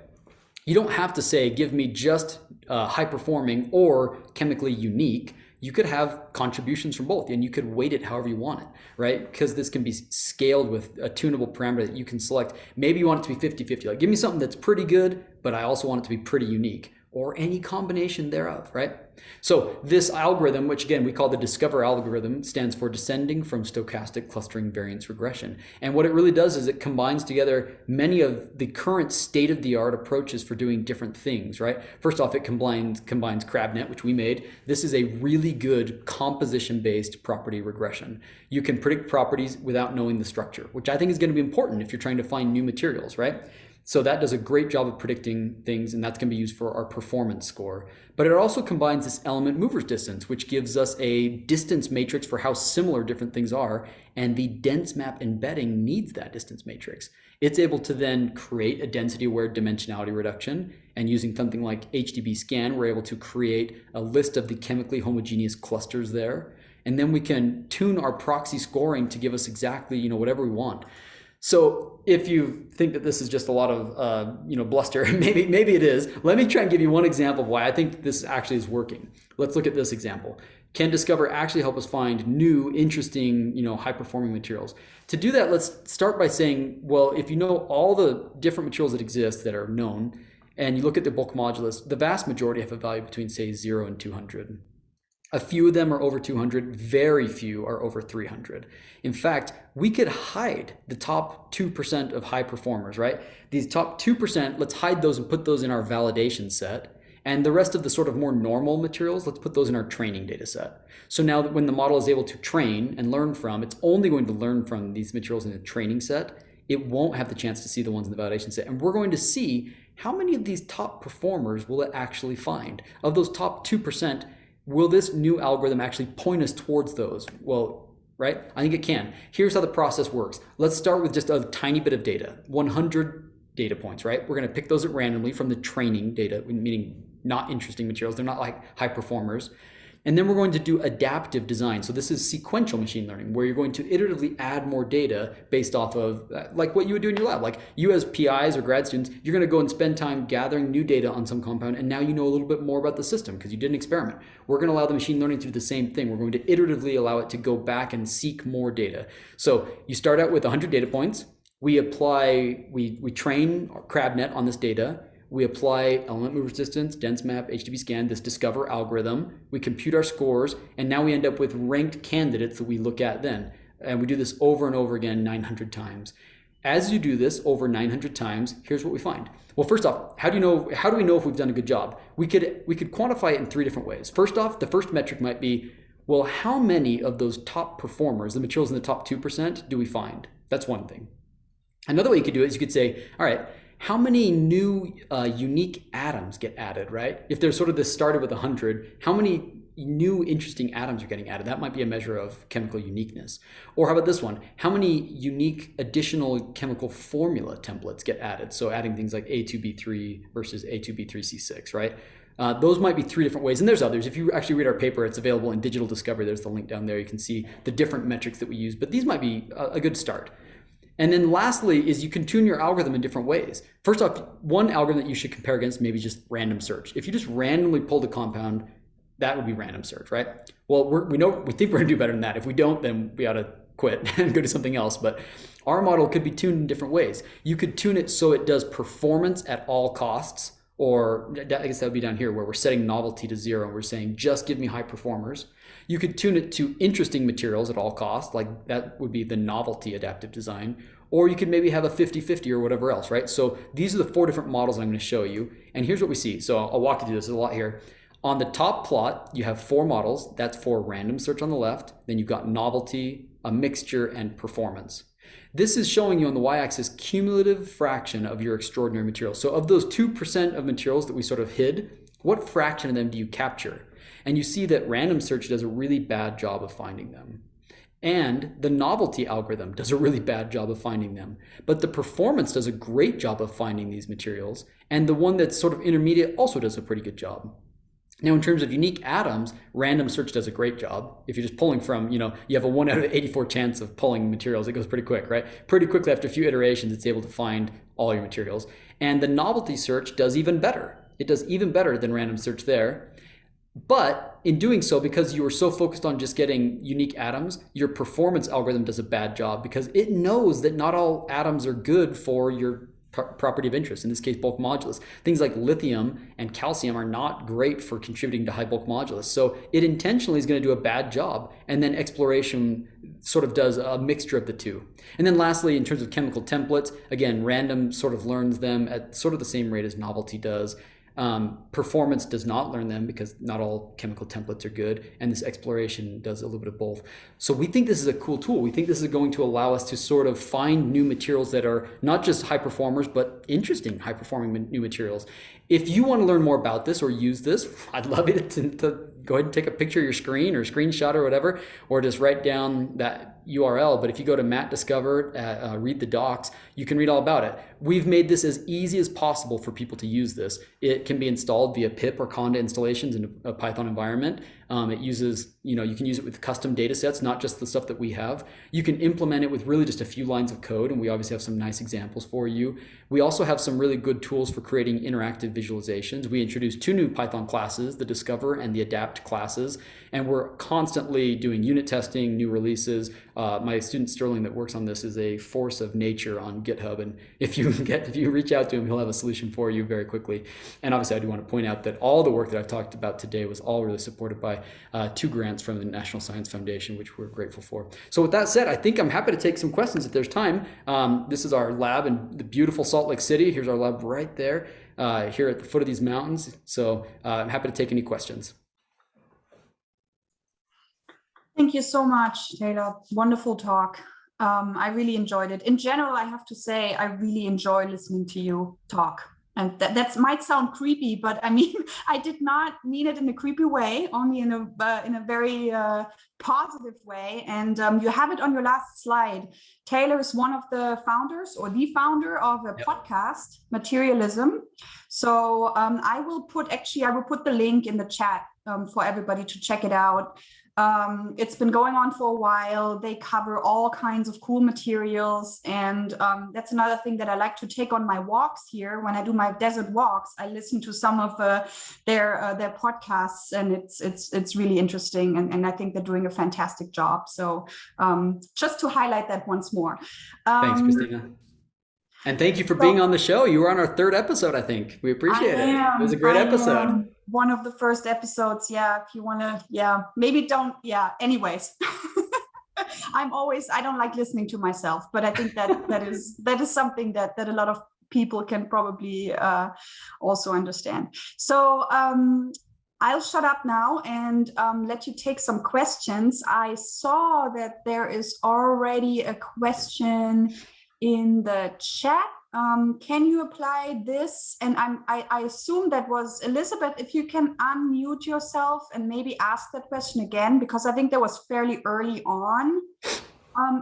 S2: You don't have to say, give me just high performing or chemically unique. You could have contributions from both, and you could weight it however you want it, right? Because this can be scaled with a tunable parameter that you can select. Maybe you want it to be 50-50. Like, give me something that's pretty good, but I also want it to be pretty unique, or any combination thereof, right? So this algorithm, which again we call the Discover algorithm, stands for Descending from Stochastic Clustering Variance Regression. And what it really does is it combines together many of the current state-of-the-art approaches for doing different things, right? First off, it combines CrabNet, which we made. This is a really good composition-based property regression. You can predict properties without knowing the structure, which I think is going to be important if you're trying to find new materials, right? So that does a great job of predicting things, and that's going to be used for our performance score. But it also combines this element movers distance, which gives us a distance matrix for how similar different things are, and the dense map embedding needs that distance matrix. It's able to then create a density-aware dimensionality reduction, and using something like HDB scan, we're able to create a list of the chemically homogeneous clusters there, and then we can tune our proxy scoring to give us exactly whatever we want. So if you think that this is just a lot of bluster, maybe it is. Let me try and give you one example of why I think this actually is working. Let's look at this example. Can Discover actually help us find new, interesting, high-performing materials? To do that, let's start by saying, well, if you know all the different materials that exist that are known, and you look at the bulk modulus, the vast majority have a value between, say, 0 and 200. A few of them are over 200, very few are over 300. In fact, we could hide the top 2% of high performers, right? These top 2%, let's hide those and put those in our validation set. And the rest of the sort of more normal materials, let's put those in our training data set. So now that when the model is able to train and learn from, it's only going to learn from these materials in the training set. It won't have the chance to see the ones in the validation set. And we're going to see how many of these top performers will it actually find. Of those top 2%, will this new algorithm actually point us towards those? Well, right? I think it can. Here's how the process works. Let's start with just a tiny bit of data, 100 data points, right? We're going to pick those randomly from the training data, meaning not interesting materials. They're not like high performers. And then we're going to do adaptive design. So this is sequential machine learning, where you're going to iteratively add more data based off of like what you would do in your lab. Like you as PIs or grad students, you're going to go and spend time gathering new data on some compound, and now you know a little bit more about the system because you did an experiment. We're going to allow the machine learning to do the same thing. We're going to iteratively allow it to go back and seek more data. So you start out with 100 data points. We train CrabNet on this data. we apply element move resistance, dense map, HDB scan, this discover algorithm, we compute our scores, and now we end up with ranked candidates that we look at then. And we do this over and over again 900 times. As you do this over 900 times, here's what we find. Well, first off, how do we know if we've done a good job? We could quantify it in 3 different ways. First off, the first metric might be, well, how many of those top performers, the materials in the top 2%, do we find? That's one thing. Another way you could do it is you could say, all right, how many new unique atoms get added, right? If there's sort of this started with 100, how many new interesting atoms are getting added? That might be a measure of chemical uniqueness. Or how about this one? How many unique additional chemical formula templates get added? So adding things like A2B3 versus A2B3C6, right? Those might be 3 different ways, and there's others. If you actually read our paper, it's available in Digital Discovery. There's the link down there. You can see the different metrics that we use, but these might be a good start. And then lastly is you can tune your algorithm in different ways. First off, one algorithm that you should compare against maybe just random search. If you just randomly pulled a compound, that would be random search, right? Well, we think we're gonna do better than that. If we don't, then we ought to quit and go to something else. But our model could be tuned in different ways. You could tune it so it does performance at all costs, or I guess that would be down here where we're setting novelty to 0 and we're saying just give me high performers. You could tune it to interesting materials at all costs, like that would be the novelty adaptive design, or you could maybe have a 50-50 or whatever else, right? So these are the 4 different models that I'm going to show you, and here's what we see. So I'll walk you through this. There's a lot here. On the top plot, you have 4 models. That's for random search on the left. Then you've got novelty, a mixture, and performance. This is showing you on the y-axis cumulative fraction of your extraordinary materials. So of those 2% of materials that we sort of hid, what fraction of them do you capture? And you see that random search does a really bad job of finding them. And the novelty algorithm does a really bad job of finding them. But the performance does a great job of finding these materials. And the one that's sort of intermediate also does a pretty good job. Now, in terms of unique atoms, random search does a great job. If you're just pulling from, you have a 1 out of 84 chance of pulling materials. It goes pretty quick, right? Pretty quickly after a few iterations, it's able to find all your materials. And the novelty search does even better. It does even better than random search there. But in doing so, because you were so focused on just getting unique atoms, your performance algorithm does a bad job because it knows that not all atoms are good for your property of interest, in this case bulk modulus. Things like lithium and calcium are not great for contributing to high bulk modulus. So it intentionally is going to do a bad job, and then exploration sort of does a mixture of the two. And then lastly, in terms of chemical templates, again, random sort of learns them at sort of the same rate as novelty does. Performance does not learn them because not all chemical templates are good, and this exploration does a little bit of both. So we think this is a cool tool. We think this is going to allow us to sort of find new materials that are not just high performers, but interesting high performing new materials. If you want to learn more about this or use this, I'd love it to go ahead and take a picture of your screen or screenshot or whatever, or just write down that URL. But if you go to Matt Discover, read the docs, you can read all about it. We've made this as easy as possible for people to use this. It can be installed via pip or conda installations in a Python environment. It uses, you can use it with custom data sets, not just the stuff that we have. You can implement it with really just a few lines of code, and we obviously have some nice examples for you. We also have some really good tools for creating interactive visualizations. We introduced 2 new Python classes, the Discover and the Adapt classes, and we're constantly doing unit testing, new releases. My student Sterling that works on this is a force of nature on GitHub, and if you reach out to him, he'll have a solution for you very quickly. And obviously, I do want to point out that all the work that I've talked about today was all really supported by 2 grants from the National Science Foundation, which we're grateful for. So with that said, I think I'm happy to take some questions if there's time. This is our lab in the beautiful Salt Lake City. Here's our lab right there, here at the foot of these mountains. So I'm happy to take any questions.
S1: Thank you so much, Taylor. Wonderful talk. I really enjoyed it. In general, I have to say, I really enjoy listening to you talk. And that might sound creepy, but I mean, I did not mean it in a creepy way, only in a very positive way. And you have it on your last slide. Taylor is one of the founders, or the founder of a podcast, MateriAlZ. So I will put the link in the chat for everybody to check it out. It's been going on for a while. They cover all kinds of cool materials. And that's another thing that I like to take on my walks here. When I do my desert walks, I listen to some of their podcasts, and it's really interesting. And I think they're doing a fantastic job. So just to highlight that once more.
S2: Thanks, Christina. And thank you for being
S1: So
S2: on the show. You were on our third episode, I think. We appreciate it. It was a great
S1: I
S2: episode.
S1: am one of the first episodes. Yeah, if you want to, yeah, maybe don't. Yeah, anyways. I don't like listening to myself, but I think that is something that a lot of people can probably also understand. So I'll shut up now and let you take some questions. I saw that there is already a question in the chat. Can you apply this? And I assume that was Elizabeth. If you can unmute yourself and maybe ask that question again, because I think that was fairly early on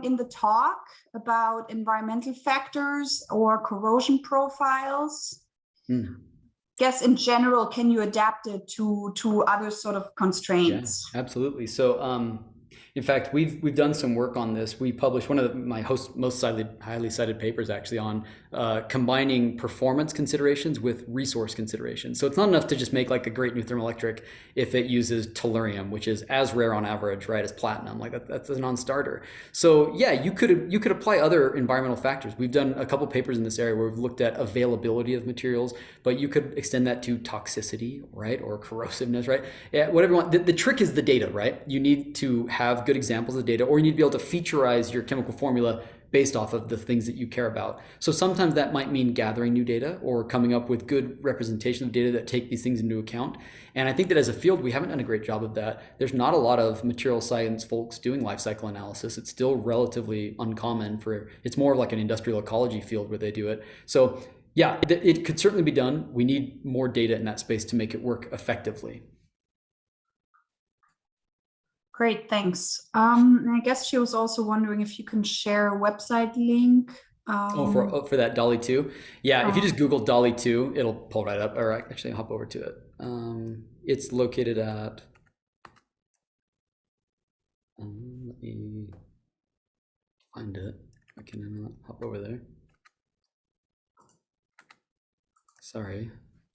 S1: in the talk about environmental factors or corrosion profiles. Guess in general, can you adapt it to other sort of constraints?
S2: Yeah, absolutely. So in fact, we've done some work on this. We published one of my most highly cited papers actually on combining performance considerations with resource considerations. So it's not enough to just make like a great new thermoelectric if it uses tellurium, which is as rare on average, right, as platinum. Like that's a non-starter. So yeah, you could apply other environmental factors. We've done a couple papers in this area where we've looked at availability of materials, but you could extend that to toxicity, right, or corrosiveness, right? Yeah, whatever you want. The trick is the data, right? You need to have good examples of data, or you need to be able to featureize your chemical formula based off of the things that you care about. So sometimes that might mean gathering new data or coming up with good representation of data that take these things into account. And I think that as a field, we haven't done a great job of that. There's not a lot of material science folks doing life cycle analysis. It's still relatively uncommon it's more like an industrial ecology field where they do it. So yeah, it could certainly be done. We need more data in that space to make it work effectively.
S1: Great, thanks. I guess she was also wondering if you can share a website link.
S2: For that Dolly 2? Yeah, if you just Google Dolly 2, it'll pull right up, or actually I'll hop over to it. It's located at, let me find it. I cannot hop over there. Sorry,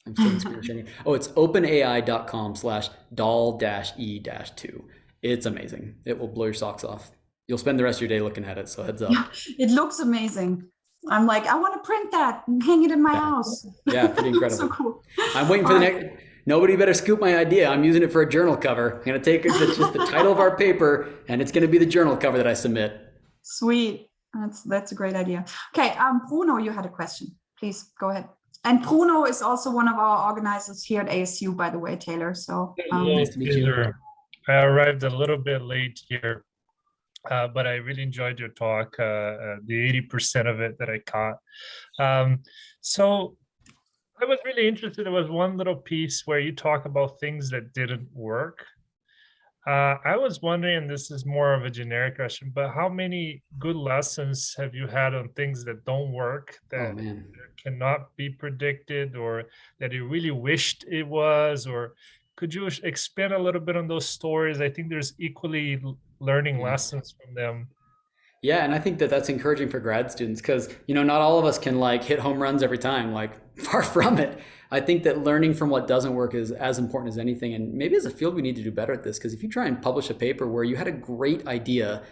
S2: I'm still in screen sharing. Oh, it's openai.com/doll-e-2. It's amazing. It will blow your socks off. You'll spend the rest of your day looking at it, so heads up.
S1: Yeah, it looks amazing. I'm like, I want to print that and hang it in my house.
S2: Yeah, pretty incredible.
S1: So cool.
S2: I'm waiting for the next. Nobody better scoop my idea. I'm using it for a journal cover. I'm going to take just the title of our paper, and it's going to be the journal cover that I submit.
S1: Sweet. That's a great idea. Okay, Bruno, you had a question. Please go ahead. And Bruno is also one of our organizers here at ASU, by the way, Taylor. So
S3: nice to meet you. I arrived a little bit late here, but I really enjoyed your talk, the 80% of it that I caught. So I was really interested. There was one little piece where you talk about things that didn't work. I was wondering, and this is more of a generic question, but how many good lessons have you had on things that don't work, that cannot be predicted, or that you really wished it was? Or could you expand a little bit on those stories? I think there's equally learning lessons from them.
S2: Yeah, and I think that that's encouraging for grad students because, not all of us can like hit home runs every time, like far from it. I think that learning from what doesn't work is as important as anything. And maybe as a field, we need to do better at this because if you try and publish a paper where you had a great idea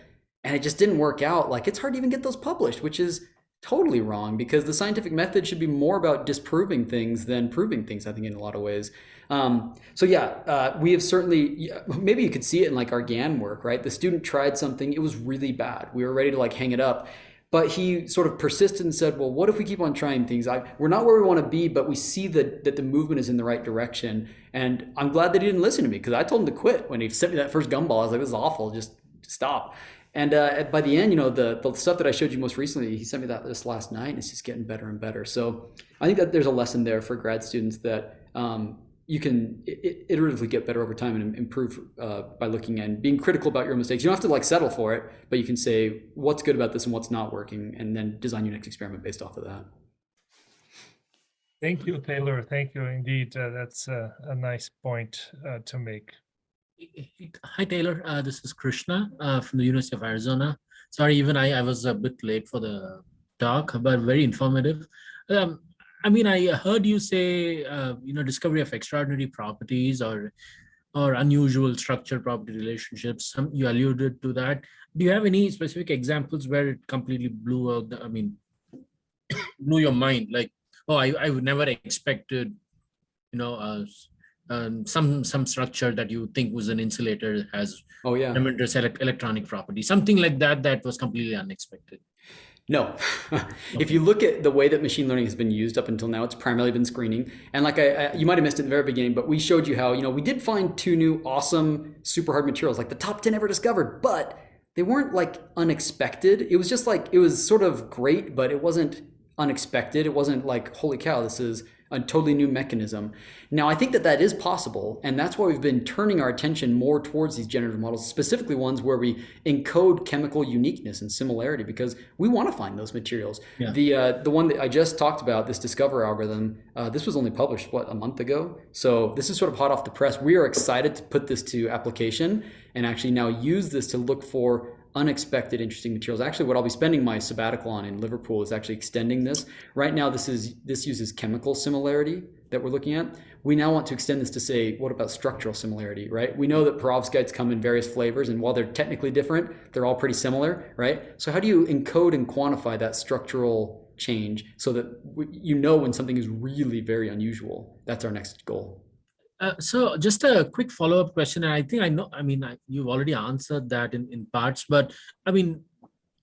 S2: and it just didn't work out, like it's hard to even get those published, which is totally wrong because the scientific method should be more about disproving things than proving things, I think, in a lot of ways. So yeah, we have certainly, maybe you could see it in like our GAN work, right? The student tried something, it was really bad. We were ready to like hang it up, but he sort of persisted and said, well, what if we keep on trying things? We're not where we want to be, but we see that the movement is in the right direction. And I'm glad that he didn't listen to me because I told him to quit when he sent me that first gumball. I was like, this is awful, just stop. And by the end, the stuff that I showed you most recently, he sent me that this last night, and it's just getting better and better. So I think that there's a lesson there for grad students that you can iteratively get better over time and improve by looking and being critical about your own mistakes. You don't have to like settle for it, but you can say what's good about this and what's not working, and then design your next experiment based off of that.
S3: Thank you, Taylor. Thank you indeed. That's a nice point to make.
S4: Hi, Taylor. This is Krishna from the University of Arizona. Sorry, even I was a bit late for the talk, but very informative. I heard you say, discovery of extraordinary properties or unusual structure property relationships. You alluded to that. Do you have any specific examples where it completely blew out blew your mind? Like, oh, I would never expected, some structure that you think was an insulator has tremendous electronic property, something like that was completely unexpected.
S2: No. If you look at the way that machine learning has been used up until now, it's primarily been screening. And like you might have missed it in the very beginning, but we showed you how, we did find 2 new awesome super hard materials, like the top 10 ever discovered, but they weren't like unexpected. It was just like, it was sort of great, but it wasn't unexpected. It wasn't like, holy cow, this is a totally new mechanism. Now, I think that is possible, and that's why we've been turning our attention more towards these generative models, specifically ones where we encode chemical uniqueness and similarity, because we want to find those materials. Yeah. The one that I just talked about, this Discover algorithm, this was only published, a month ago? So this is sort of hot off the press. We are excited to put this to application and actually now use this to look for unexpected, interesting materials. Actually, what I'll be spending my sabbatical on in Liverpool is actually extending this. Right now, this uses chemical similarity that we're looking at. We now want to extend this to say, what about structural similarity, right? We know that perovskites come in various flavors, and while they're technically different, they're all pretty similar, right? So how do you encode and quantify that structural change so that when something is really very unusual? That's our next goal.
S4: So just a quick follow-up question, and I think you've already answered that in parts, but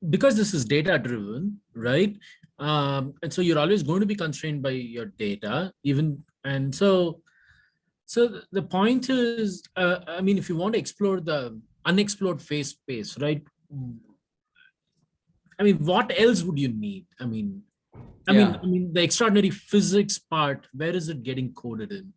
S4: because this is data-driven, right? And so you're always going to be constrained by your data, so the point is, if you want to explore the unexplored phase space, right? What else would you need? The extraordinary physics part, where is it getting coded in?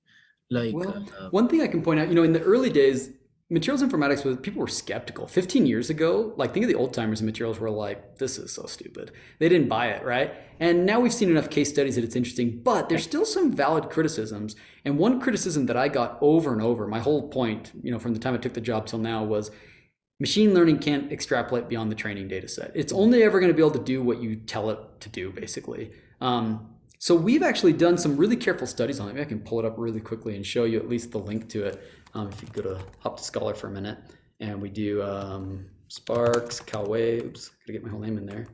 S2: One thing I can point out, in the early days, materials informatics people were skeptical. 15 years ago, think of the old timers in materials were like, this is so stupid. They didn't buy it, right? And now we've seen enough case studies that it's interesting, but there's still some valid criticisms. And one criticism that I got over and over, my whole point, from the time I took the job till now, was machine learning can't extrapolate beyond the training data set. It's only ever going to be able to do what you tell it to do, basically. So we've actually done some really careful studies on it. Maybe I can pull it up really quickly and show you at least the link to it. If you go to Hop to Scholar for a minute, and we do Sparks, Calway, oops, gotta get my whole name in there.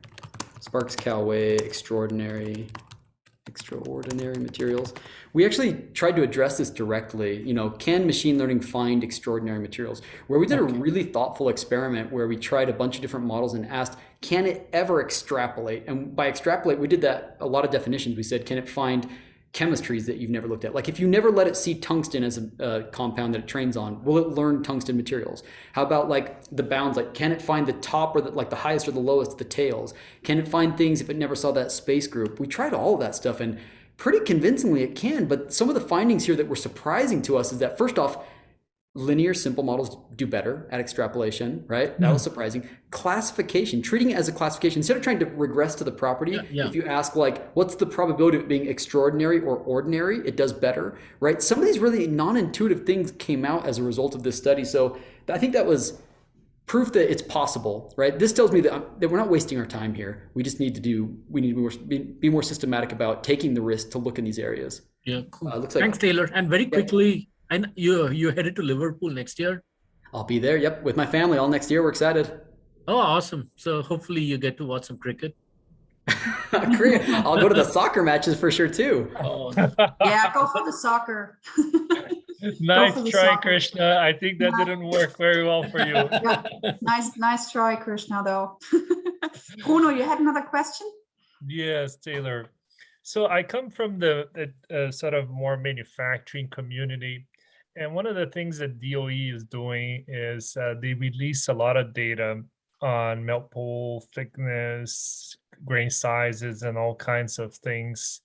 S2: Sparks, Calway, extraordinary materials. We actually tried to address this directly. Can machine learning find extraordinary materials? Where we did a really thoughtful experiment where we tried a bunch of different models and asked, can it ever extrapolate? And by extrapolate, we did that, a lot of definitions. We said, can it find chemistries that you've never looked at? Like if you never let it see tungsten as a compound that it trains on, will it learn tungsten materials? How about the bounds? Can it find the top or the highest or the lowest, the tails? Can it find things if it never saw that space group? We tried all of that stuff, and pretty convincingly it can, but some of the findings here that were surprising to us is that, first off, linear simple models do better at extrapolation, right? That was surprising. Classification, treating it as a classification, instead of trying to regress to the property, if you ask what's the probability of it being extraordinary or ordinary, it does better, right? Some of these really non-intuitive things came out as a result of this study. So I think that was proof that it's possible, right? This tells me that we're not wasting our time here. We just need to be more systematic about taking the risk to look in these areas.
S4: Yeah, cool. Thanks, Taylor. And very quickly, and you're headed to Liverpool next year?
S2: I'll be there, yep, with my family all next year. We're excited.
S4: Oh, awesome. So hopefully you get to watch some cricket.
S2: Great. I'll go to the soccer matches for sure too.
S1: Oh. Yeah, go for the soccer.
S3: Nice try, Krishna. I think that didn't work very well for you.
S1: Yeah. Nice try, Krishna, though. Bruno, you had another question?
S3: Yes, Taylor. So I come from the sort of more manufacturing community. And one of the things that DOE is doing is they release a lot of data on melt pool thickness, grain sizes, and all kinds of things.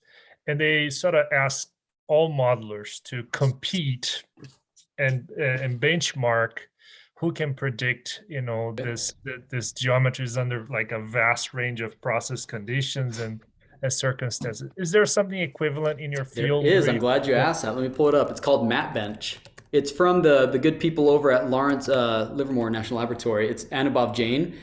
S3: And they sort of ask all modelers to compete and benchmark who can predict, this geometry is under a vast range of process conditions and circumstances. Is there something equivalent in your field?
S2: There is. I'm glad you asked that. Let me pull it up. It's called Mapbench. It's from the good people over at Lawrence Livermore National Laboratory. It's Anubhav Jain.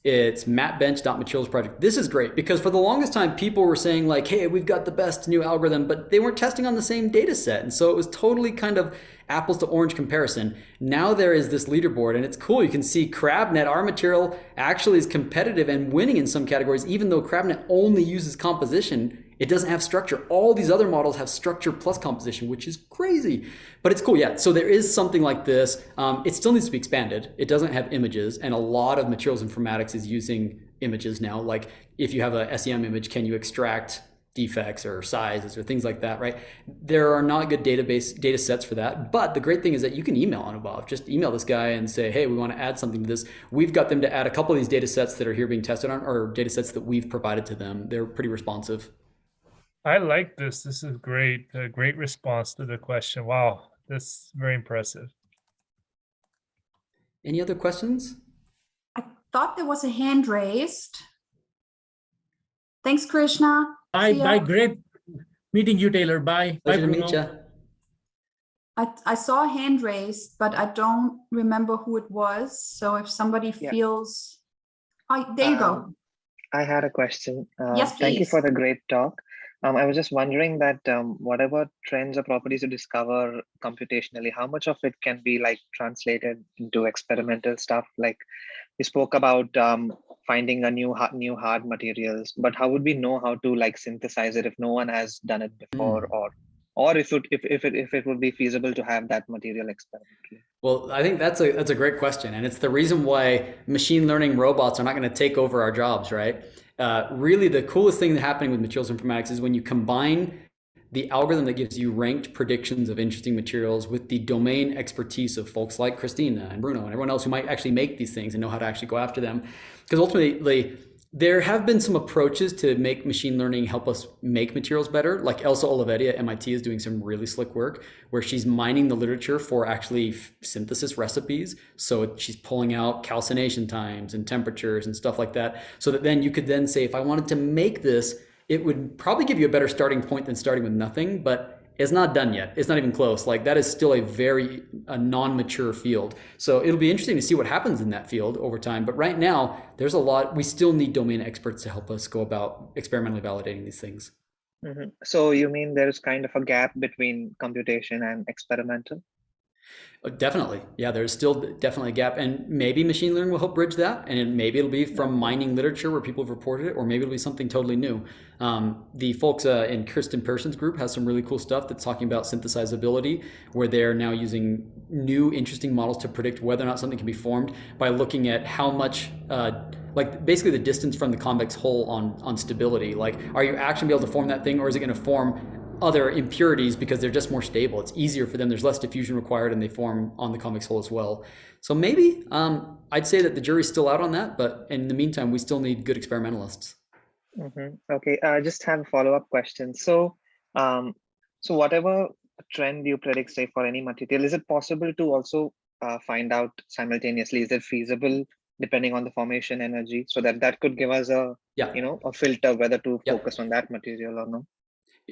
S2: It's mapbench.materials project. This is great because for the longest time, people were saying hey, we've got the best new algorithm, but they weren't testing on the same data set. And so it was totally kind of apples to orange comparison. Now there is this leaderboard and it's cool. You can see CrabNet, our material, actually is competitive and winning in some categories, even though CrabNet only uses composition It doesn't have structure. All these other models have structure plus composition, which is crazy, but it's cool. Yeah, so there is something like this. It still needs to be expanded. It doesn't have images, and a lot of materials informatics is using images now. Like if you have a SEM image, can you extract defects or sizes or things like that, right? There are not good data sets for that. But the great thing is that you can email Anubhav. Just email this guy and say, hey, we want to add something to this. We've got them to add a couple of these data sets that are here being tested on, or data sets that we've provided to them. They're pretty responsive.
S3: I like this. This is great. A great response to the question. Wow, this is very impressive.
S2: Any other questions?
S1: I thought there was a hand raised. Thanks, Krishna.
S4: Bye. Great meeting you, Taylor. Bye.
S2: Pleasure
S4: Bye,
S2: to
S4: Bruno.
S2: meet you.
S1: I saw a hand raised, but I don't remember who it was. So if somebody feels, there you go.
S5: I had a question.
S1: Yes, please.
S5: Thank you for the great talk. I was just wondering that whatever trends or properties you discover computationally, how much of it can be like translated into experimental stuff? Like we spoke about finding a new hard materials, but how would we know how to like synthesize it if no one has done it before, or if it would be feasible to have that material experimentally?
S2: Well, I think that's a great question, and it's the reason why machine learning robots are not going to take over our jobs, right? Really, the coolest thing happening with materials informatics is when you combine the algorithm that gives you ranked predictions of interesting materials with the domain expertise of folks like Christina and Bruno and everyone else who might actually make these things and know how to actually go after them. Because ultimately, there have been some approaches to make machine learning help us make materials better. Like Elsa Olivetti at MIT is doing some really slick work where she's mining the literature for actually synthesis recipes. So she's pulling out calcination times and temperatures and stuff like that. So that then you could then say, if I wanted to make this, it would probably give you a better starting point than starting with nothing, but it's not done yet. It's not even close. Like that is still a non-mature field. So it'll be interesting to see what happens in that field over time. But right now, there's a lot. We still need domain experts to help us go about experimentally validating these things.
S5: Mm-hmm. So you mean there's kind of a gap between computation and experimental?
S2: Definitely. Yeah, there's still definitely a gap, and maybe machine learning will help bridge that. And maybe it'll be from mining literature where people have reported it, or maybe it'll be something totally new. The folks in Kirsten Person's group has some really cool stuff that's talking about synthesizability, where they're now using new interesting models to predict whether or not something can be formed by looking at how much, like basically the distance from the convex hull on stability. Like, are you actually able to form that thing, or is it going to form other impurities because they're just more stable? It's easier for them. There's less diffusion required, and they form on the convex hull as well. So maybe I'd say that the jury's still out on that, but in the meantime, we still need good experimentalists.
S5: Mm-hmm. Okay, I just have a follow-up question. So, so whatever trend you predict, say for any material, is it possible to also find out simultaneously? Is it feasible depending on the formation energy, so that could give us a a filter whether to focus on that material or no?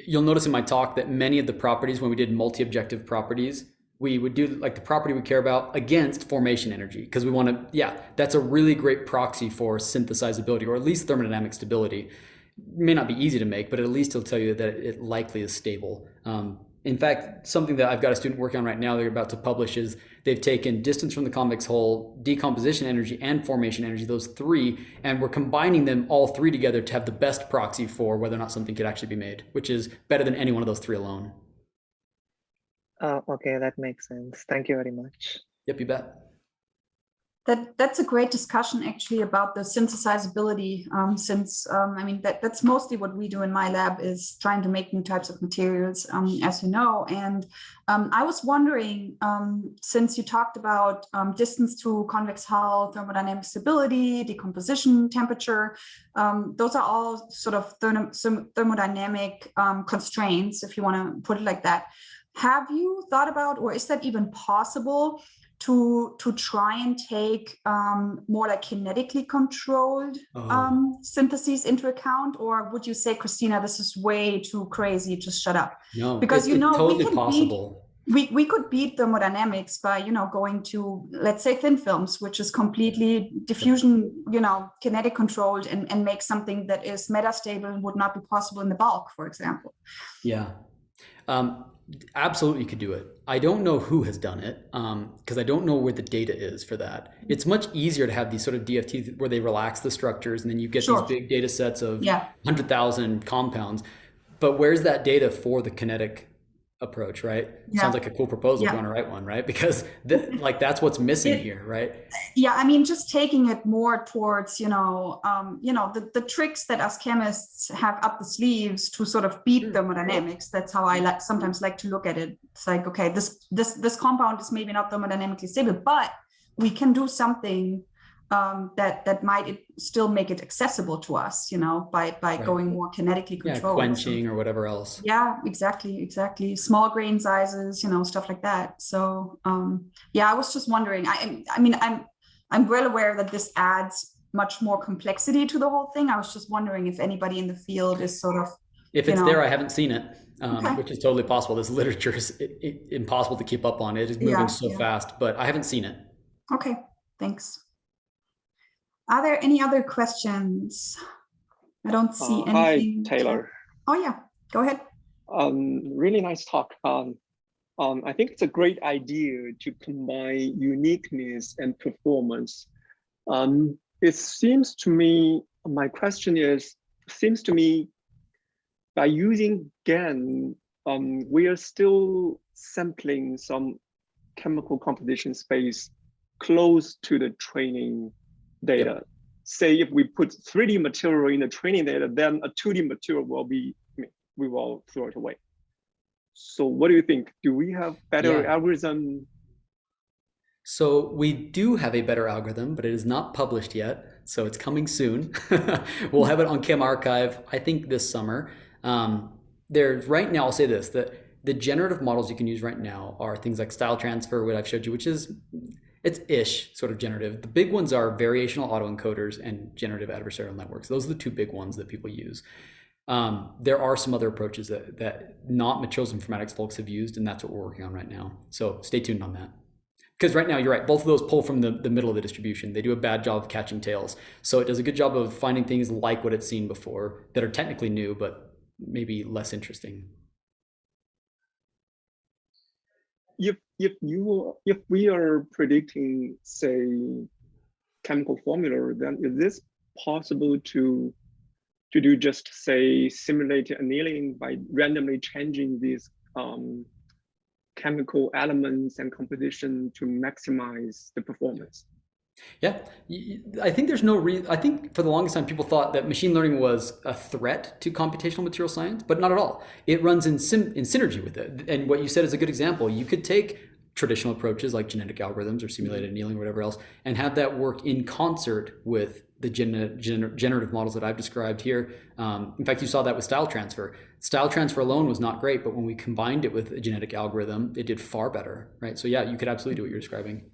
S2: You'll notice in my talk that many of the properties, when we did multi-objective properties, we would do like the property we care about against formation energy, because we want to, that's a really great proxy for synthesizability, or at least thermodynamic stability. It may not be easy to make, but at least it'll tell you that it likely is stable. In fact, something that I've got a student working on right now they're about to publish is they've taken distance from the convex hull, decomposition energy, and formation energy, those three, and we're combining them all three together to have the best proxy for whether or not something could actually be made, which is better than any one of those three alone.
S5: Okay, that makes sense. Thank you very much.
S2: Yep, you bet.
S1: That's a great discussion actually about the synthesizability, since I mean that's mostly what we do in my lab, is trying to make new types of materials, as you know. And I was wondering, since you talked about distance to convex hull, thermodynamic stability, decomposition temperature, those are all sort of thermodynamic constraints, if you want to put it like that. Have you thought about, or is that even possible, to try and take more like kinetically controlled syntheses into account? Or would you say, Christina, this is way too crazy, just shut up?
S2: No,
S1: because
S2: it's totally possible.
S1: We could beat thermodynamics by going to, let's say, thin films, which is completely diffusion kinetic controlled, and make something that is metastable and would not be possible in the bulk, for example.
S2: Absolutely, you could do it. I don't know who has done it, because I don't know where the data is for that. It's much easier to have these sort of DFTs where they relax the structures, and then you get these big data sets of 100,000 compounds. But where's that data for the kinetic approach, right?
S1: Yeah.
S2: Sounds like a cool proposal if you want to write one, right? Because like that's what's missing here, right?
S1: Yeah, I mean, just taking it more towards, the tricks that us chemists have up the sleeves to sort of beat thermodynamics. That's how I sometimes like to look at it. It's like, okay, this compound is maybe not thermodynamically stable, but we can do something that might still make it accessible to us, by going more kinetically controlled.
S2: Quenching or whatever else.
S1: Yeah, exactly. Small grain sizes, stuff like that. So I was just wondering. I mean, I'm well aware that this adds much more complexity to the whole thing. I was just wondering if anybody in the field is sort of.
S2: If it's there, I haven't seen it, which is totally possible. This literature is impossible to keep up on. It is moving so fast, but I haven't seen it.
S1: Okay, thanks. Are there any other questions? I don't see anything.
S6: Hi, Taylor.
S1: Oh yeah, go ahead.
S6: Really nice talk. I think it's a great idea to combine uniqueness and performance. It seems to me, my question is, seems to me by using GAN, we are still sampling some chemical composition space close to the training data. Yep. Say if we put 3D material in the training data, then a 2D material will be, we will throw it away. So what do you think? Do we have better algorithm?
S2: So we do have a better algorithm, but it is not published yet. So it's coming soon. We'll have it on ChemArchive, I think this summer. There's right now, I'll say this, that the generative models you can use right now are things like style transfer, what I've showed you, which is, it's ish sort of generative. The big ones are variational autoencoders and generative adversarial networks. Those are the two big ones that people use. There are some other approaches that not materials informatics folks have used, and that's what we're working on right now. So stay tuned on that. Because right now, you're right, both of those pull from the middle of the distribution. They do a bad job of catching tails. So it does a good job of finding things like what it's seen before that are technically new, but maybe less interesting.
S6: If we are predicting, say, chemical formula, then is this possible to do just, say, simulated annealing by randomly changing these chemical elements and composition to maximize the performance?
S2: Yeah, I think there's no reason. I think for the longest time, people thought that machine learning was a threat to computational material science, but not at all. It runs in synergy with it. And what you said is a good example. You could take traditional approaches like genetic algorithms or simulated annealing or whatever else, and have that work in concert with the generative models that I've described here. In fact, you saw that with style transfer. Style transfer alone was not great, but when we combined it with a genetic algorithm, it did far better, right? So yeah, you could absolutely do what you're describing.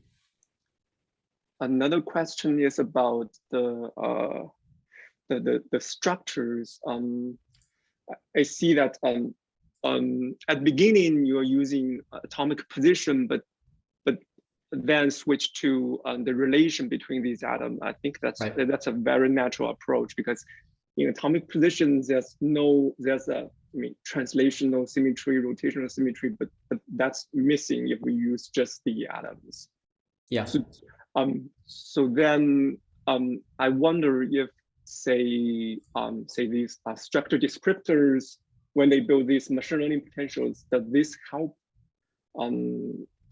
S6: Another question is about the structures. I see that at the beginning you are using atomic position, but then switch to the relation between these atoms. I think that's a very natural approach, because in atomic positions there's a translational symmetry, rotational symmetry, but that's missing if we use just the atoms.
S2: Yeah.
S6: So then I wonder if, say these structure descriptors, when they build these machine learning potentials, does this help?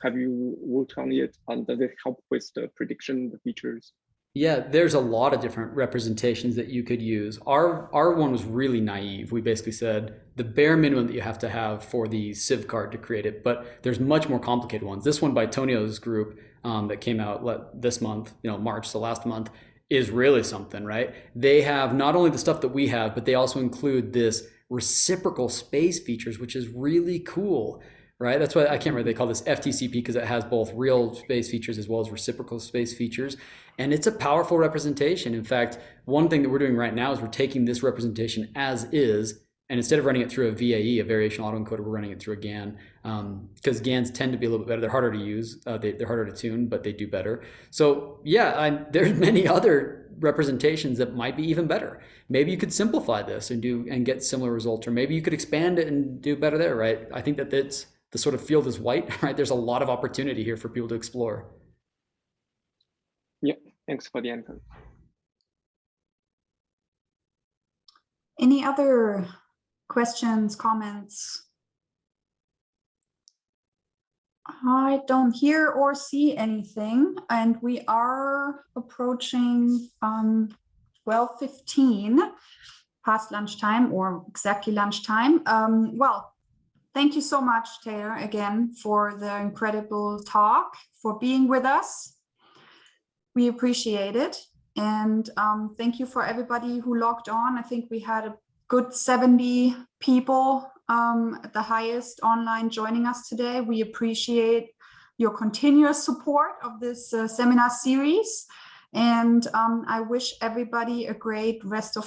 S6: Have you worked on it? Does it help with the prediction, the features?
S2: Yeah, there's a lot of different representations that you could use. Our one was really naive. We basically said the bare minimum that you have to have for the Civ card to create it, but there's much more complicated ones. This one by Tonio's group that came out this month, March, so last month, is really something, right? They have not only the stuff that we have, but they also include this reciprocal space features, which is really cool. Right, that's why I can't remember, they call this FTCP because it has both real space features as well as reciprocal space features. And it's a powerful representation. In fact, one thing that we're doing right now is we're taking this representation as is, and instead of running it through a VAE, a variational autoencoder, we're running it through a GAN, because GANs tend to be a little bit better. They're harder to use, they're harder to tune, but they do better. So yeah, there's many other representations that might be even better. Maybe you could simplify this and get similar results, or maybe you could expand it and do better there, right? I think that it's, the sort of field is white, right? There's a lot of opportunity here for people to explore.
S6: Yeah, thanks for the answer.
S1: Any other questions, comments? I don't hear or see anything, and we are approaching 12:15, past lunchtime or exactly lunchtime. Well, thank you so much, Taylor, again, for the incredible talk, for being with us. We appreciate it. And thank you for everybody who logged on. I think we had a good 70 people at the highest online joining us today. We appreciate your continuous support of this seminar series. And I wish everybody a great rest of